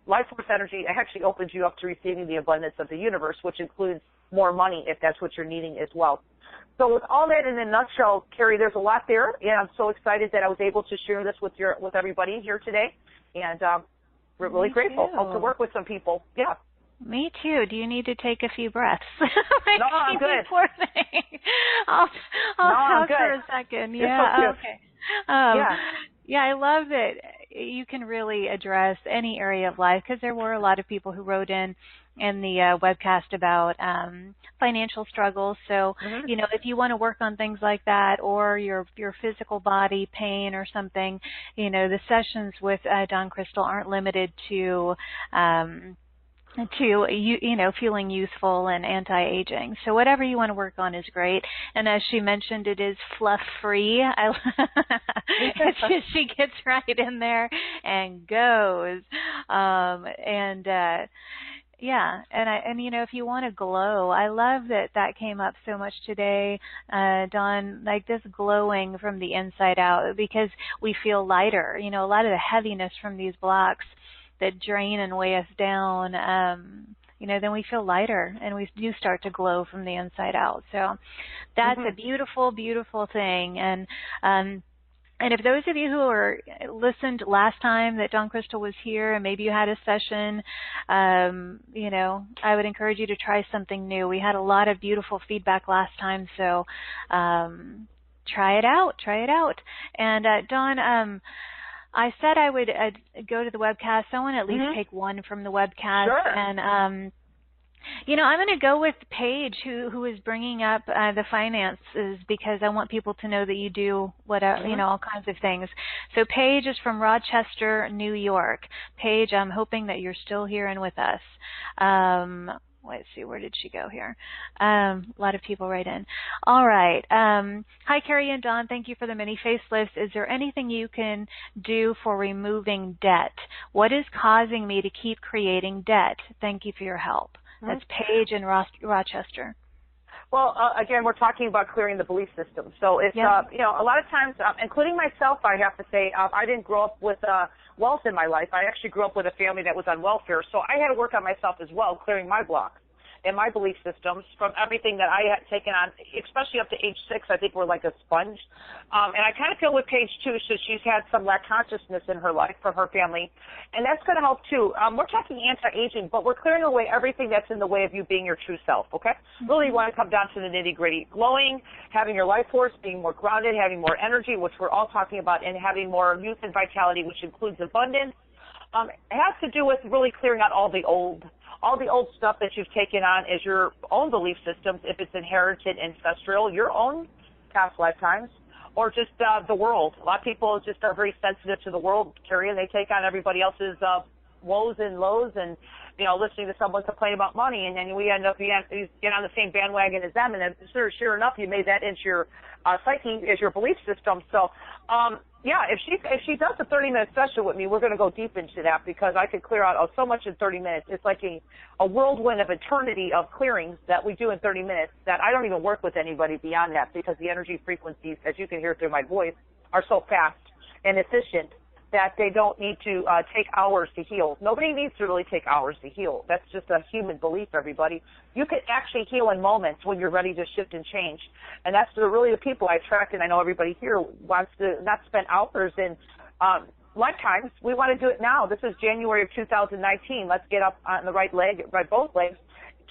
life force energy actually opens you up to receiving the abundance of the universe, which includes more money if that's what you're needing as well. So with all that in a nutshell, Cari, there's a lot there, and I'm so excited that I was able to share this with everybody here today. And we're really grateful. Hope to work with some people. Yeah. Me too. Do you need to take a few breaths? No, I'm good. Poor thing. I'll talk for a second. Yeah. Okay. Yeah, I love that you can really address any area of life, because there were a lot of people who wrote in the webcast about financial struggles. So, if you want to work on things like that, or your physical body pain or something, the sessions with Dawn Crystal aren't limited to feeling youthful and anti-aging. So whatever you want to work on is great. And as she mentioned, it is fluff-free. She gets right in there and goes. If you want to glow, I love that came up so much today, Dawn, like this glowing from the inside out, because we feel lighter. A lot of the heaviness from these blocks that drain and weigh us down, then we feel lighter and we do start to glow from the inside out. So that's a beautiful, beautiful thing. And if those of you who listened last time that Dawn Crystal was here, and maybe you had a session, I would encourage you to try something new. We had a lot of beautiful feedback last time, so try it out. And Dawn, I said I would go to the webcast. I want to at least take one from the webcast. Sure. And you know, I'm going to go with Paige, who is bringing up the finances, because I want people to know that you do you know, all kinds of things. So Paige is from Rochester, New York. Paige, I'm hoping that you're still here and with us. Let's see, where did she go here? A lot of people write in. All right. Hi, Cari and Dawn. Thank you for the many facelifts. Is there anything you can do for removing debt? What is causing me to keep creating debt? Thank you for your help. That's Paige in Rochester. Well, again, we're talking about clearing the belief system. So it's, you know, a lot of times, including myself, I have to say, I didn't grow up with wealth in my life. I actually grew up with a family that was on welfare. So I had to work on myself as well, clearing my blocks and my belief systems from everything that I had taken on, especially up to age 6. I think we're like a sponge. And I kind of feel with Paige, too, so she's had some lack consciousness in her life from her family. And that's going to help, too. We're talking anti-aging, but we're clearing away everything that's in the way of you being your true self, okay? Really want to come down to the nitty-gritty. Glowing, having your life force, being more grounded, having more energy, which we're all talking about, and having more youth and vitality, which includes abundance. It has to do with really clearing out all the old stuff that you've taken on as your own belief systems, if it's inherited, ancestral, your own past lifetimes, or just the world. A lot of people just are very sensitive to the world, Cari, and they take on everybody else's woes and lows, and, you know, listening to someone complain about money, and then we end up, you get on the same bandwagon as them, and then sure enough, you made that into your psyche as your belief system. So, yeah, if she does a 30-minute session with me, we're going to go deep into that, because I could clear out so much in 30 minutes. It's like a whirlwind of eternity of clearings that we do in 30 minutes that I don't even work with anybody beyond that, because the energy frequencies, as you can hear through my voice, are so fast and efficient that they don't need to take hours to heal. Nobody needs to really take hours to heal. That's just a human belief, everybody. You can actually heal in moments when you're ready to shift and change. And that's really the people I attract, and I know everybody here wants to not spend hours in lifetimes. We want to do it now. This is January of 2019. Let's get up on the right leg, both legs,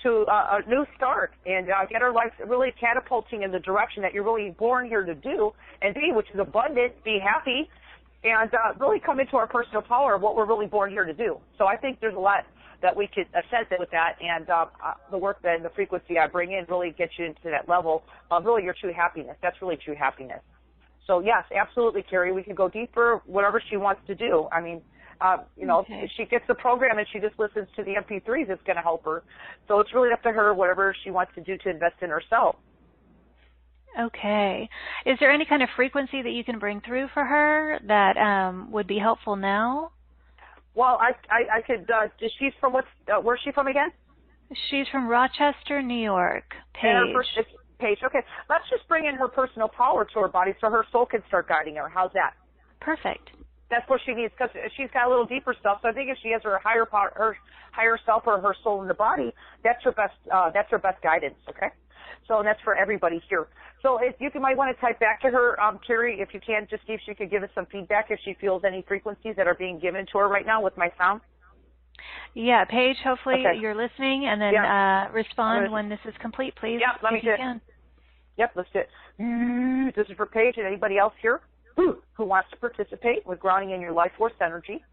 to a new start and get our life really catapulting in the direction that you're really born here to do and be, which is abundant, be happy, and really come into our personal power of what we're really born here to do. So I think there's a lot that we could assess with that, and the work and the frequency I bring in really gets you into that level of really your true happiness. That's really true happiness. So yes, absolutely, Cari, we can go deeper, whatever she wants to do. I mean, you know, if she gets the program and she just listens to the MP3s, it's going to help her. So it's really up to her, whatever she wants to do to invest in herself. Okay. Is there any kind of frequency that you can bring through for her that would be helpful now? Well, I could, she's from where's she from again? She's from Rochester, New York. Paige. Paige, okay. Let's just bring in her personal power to her body so her soul can start guiding her. How's that? Perfect. That's what she needs, because she's got a little deeper stuff. So I think if she has her higher power, her higher self, or her soul in the body, that's her best guidance, okay? So that's for everybody here. So if you might want to type back to her, Cari, if you can, just see if she could give us some feedback if she feels any frequencies that are being given to her right now with my sound. Yeah, Paige, hopefully you're listening, and then respond when this is complete, please. Yep, let me do it. Yep, let's do it. This is for Paige and anybody else here who wants to participate with grounding in your life force energy.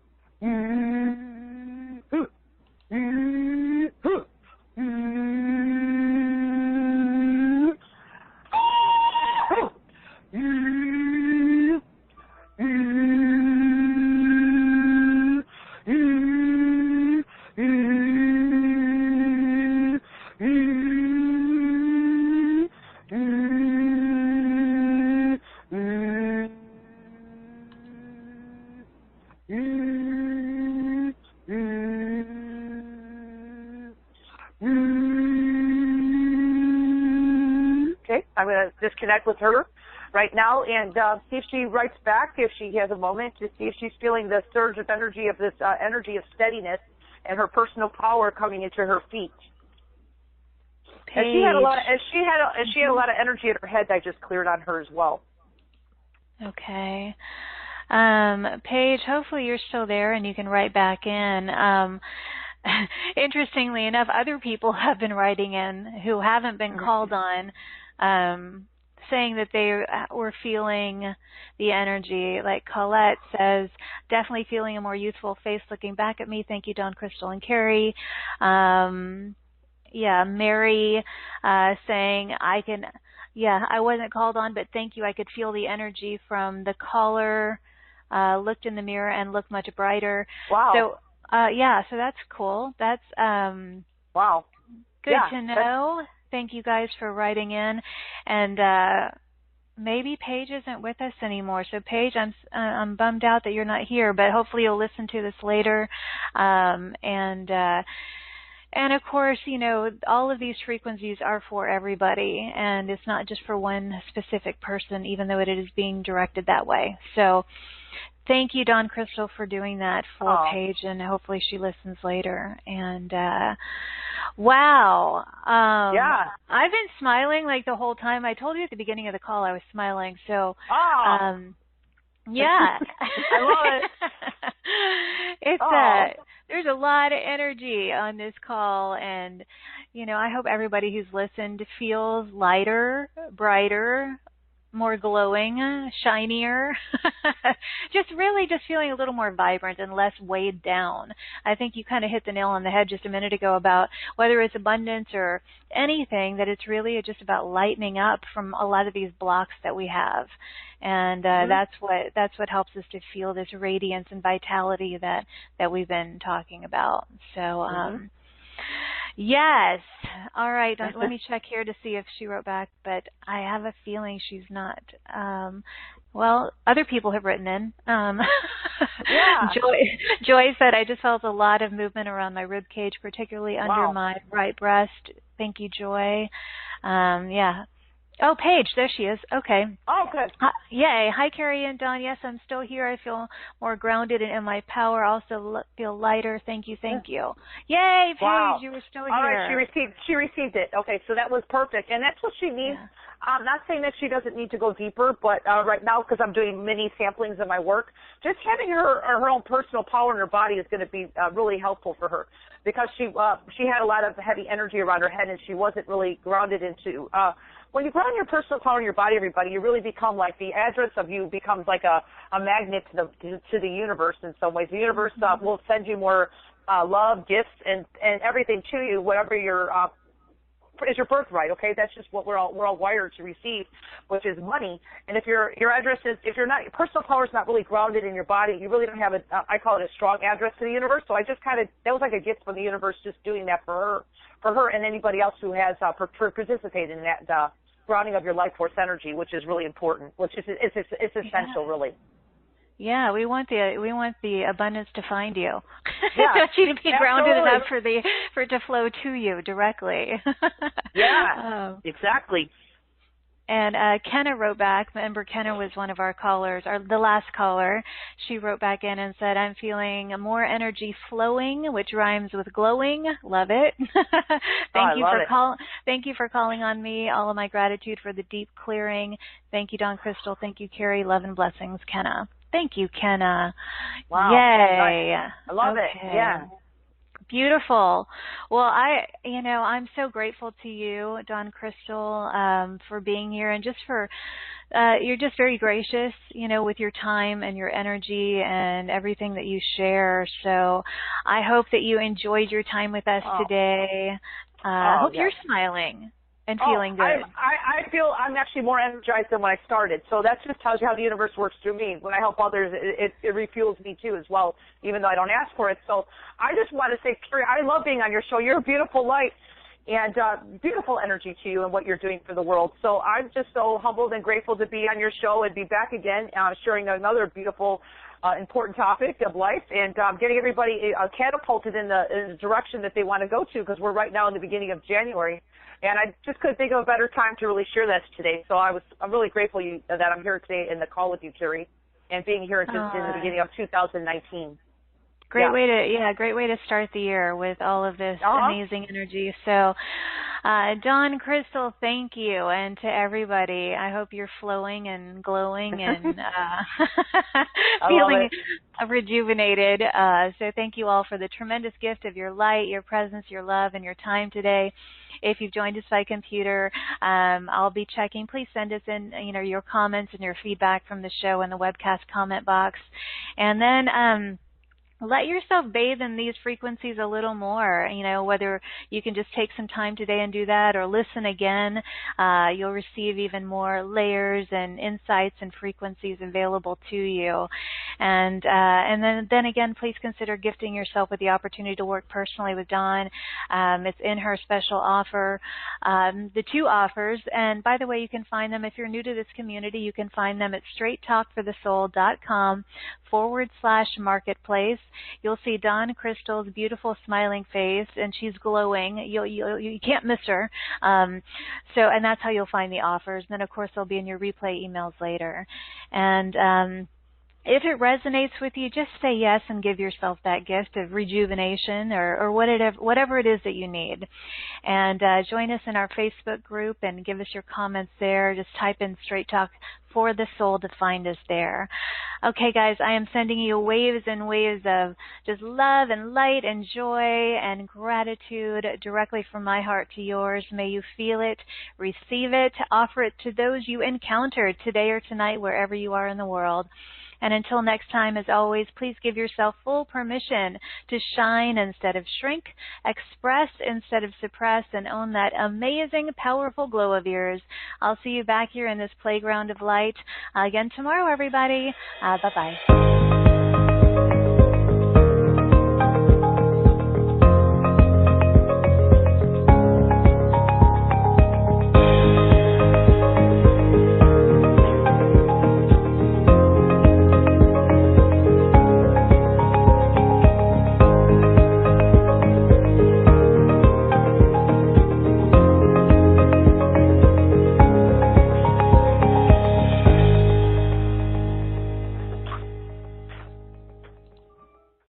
I'm going to disconnect with her right now and see if she writes back, if she has a moment, to see if she's feeling the surge of energy of this energy of steadiness and her personal power coming into her feet. And she had a lot of energy in her head that I just cleared on her as well. Okay. Paige, hopefully you're still there and you can write back in. Interestingly enough, other people have been writing in who haven't been called on, saying that they were feeling the energy. Like Colette says, definitely feeling a more youthful face looking back at me. Thank you, Dawn, Crystal, and Cari. Yeah, Mary saying I wasn't called on, but thank you. I could feel the energy from the caller, looked in the mirror and looked much brighter. Wow. So, so that's cool. That's wow. Good to know. Thank you guys for writing in. And maybe Paige isn't with us anymore. So Paige, I'm bummed out that you're not here, but hopefully you'll listen to this later. And of course, all of these frequencies are for everybody, and it's not just for one specific person, even though it is being directed that way. So thank you, Dawn Crystal, for doing that for Paige, and hopefully she listens later. And wow. I've been smiling like the whole time. I told you at the beginning of the call I was smiling. So yeah. I love it. There's a lot of energy on this call, and I hope everybody who's listened feels lighter, brighter, more glowing, shinier, just feeling a little more vibrant and less weighed down. I think you kind of hit the nail on the head just a minute ago about whether it's abundance or anything, that it's really just about lightening up from a lot of these blocks that we have. And that's what helps us to feel this radiance and vitality that we've been talking about. So yes. All right. Let me check here to see if she wrote back, but I have a feeling she's not. Well, other people have written in. Joy said, I just felt a lot of movement around my rib cage, particularly under my right breast. Thank you, Joy. Yeah. Oh, Paige, there she is. Okay. Oh, good. Yay. Hi, Cari and Dawn. Yes, I'm still here. I feel more grounded and in my power. Also feel lighter. Thank you. Yay, Paige, you were still here. All right, she received it. Okay, so that was perfect. And that's what she needs. Yeah. I'm not saying that she doesn't need to go deeper, but right now, because I'm doing mini samplings of my work, just having her own personal power in her body is going to be really helpful for her, because she had a lot of heavy energy around her head, and she wasn't really grounded into when you ground your personal power in your body, everybody, you really become like the address of you becomes like a magnet to the universe in some ways. The universe will send you more love, gifts, and everything to you, whatever is your birthright. Okay, that's just what we're all wired to receive, which is money. And if your address is, if your personal power is not really grounded in your body, you really don't have I call it a strong address to the universe. So I just that was like a gift from the universe, just doing that for her and anybody else who has participated in that grounding of your life force energy, which is really important, which is it's essential, really. Yeah, we want the abundance to find you. Yeah, we want you to be grounded enough for it to flow to you directly. Yeah, exactly. And Kenna wrote back. Remember, Kenna was one of our callers, the last caller. She wrote back in and said, I'm feeling more energy flowing, which rhymes with glowing. Love it. Thank you for calling on me. All of my gratitude for the deep clearing. Thank you, Dawn Crystal. Thank you, Cari. Love and blessings, Kenna. Thank you, Kenna. Wow. Yay. Nice. I love it. Yeah. Beautiful. Well, I'm so grateful to you, Dawn Crystal, for being here, and just for, you're just very gracious, with your time and your energy and everything that you share. So I hope that you enjoyed your time with us today. I hope you're smiling and feeling good. I feel I'm actually more energized than when I started. So that just tells you how the universe works through me. When I help others, it refuels me too as well, even though I don't ask for it. So I just want to say, Cari, I love being on your show. You're a beautiful light and beautiful energy to you and what you're doing for the world. So I'm just so humbled and grateful to be on your show and be back again sharing another beautiful important topic of life and getting everybody catapulted in the direction that they want to go to, because we're right now in the beginning of January. And I just couldn't think of a better time to really share this today. So I'm really grateful that I'm here today in the call with you, Cari, and being here just in the beginning of 2019. Great way to start the year with all of this amazing energy. So, Dawn, Crystal, thank you, and to everybody. I hope you're flowing and glowing and feeling rejuvenated. So thank you all for the tremendous gift of your light, your presence, your love, and your time today. If you've joined us by computer, I'll be checking. Please send us in, your comments and your feedback from the show in the webcast comment box, and then. Let yourself bathe in these frequencies a little more, whether you can just take some time today and do that or listen again. You'll receive even more layers and insights and frequencies available to you. And then again, please consider gifting yourself with the opportunity to work personally with Dawn. It's in her special offer, the 2 offers. And by the way, you can find them, if you're new to this community, you can find them at straighttalkforthesoul.com/marketplace. You'll see Dawn Crystal's beautiful smiling face, and she's glowing. You can't miss her. And that's how you'll find the offers. And then, of course, they'll be in your replay emails later. And if it resonates with you, just say yes and give yourself that gift of rejuvenation or whatever it is that you need. And join us in our Facebook group and give us your comments there. Just type in Straight Talk for the Soul to find us there. Okay, guys, I am sending you waves and waves of just love and light and joy and gratitude directly from my heart to yours. May you feel it, receive it, offer it to those you encountered today or tonight, wherever you are in the world. And until next time, as always, please give yourself full permission to shine instead of shrink, express instead of suppress, and own that amazing, powerful glow of yours. I'll see you back here in this playground of light again tomorrow, everybody. Bye-bye.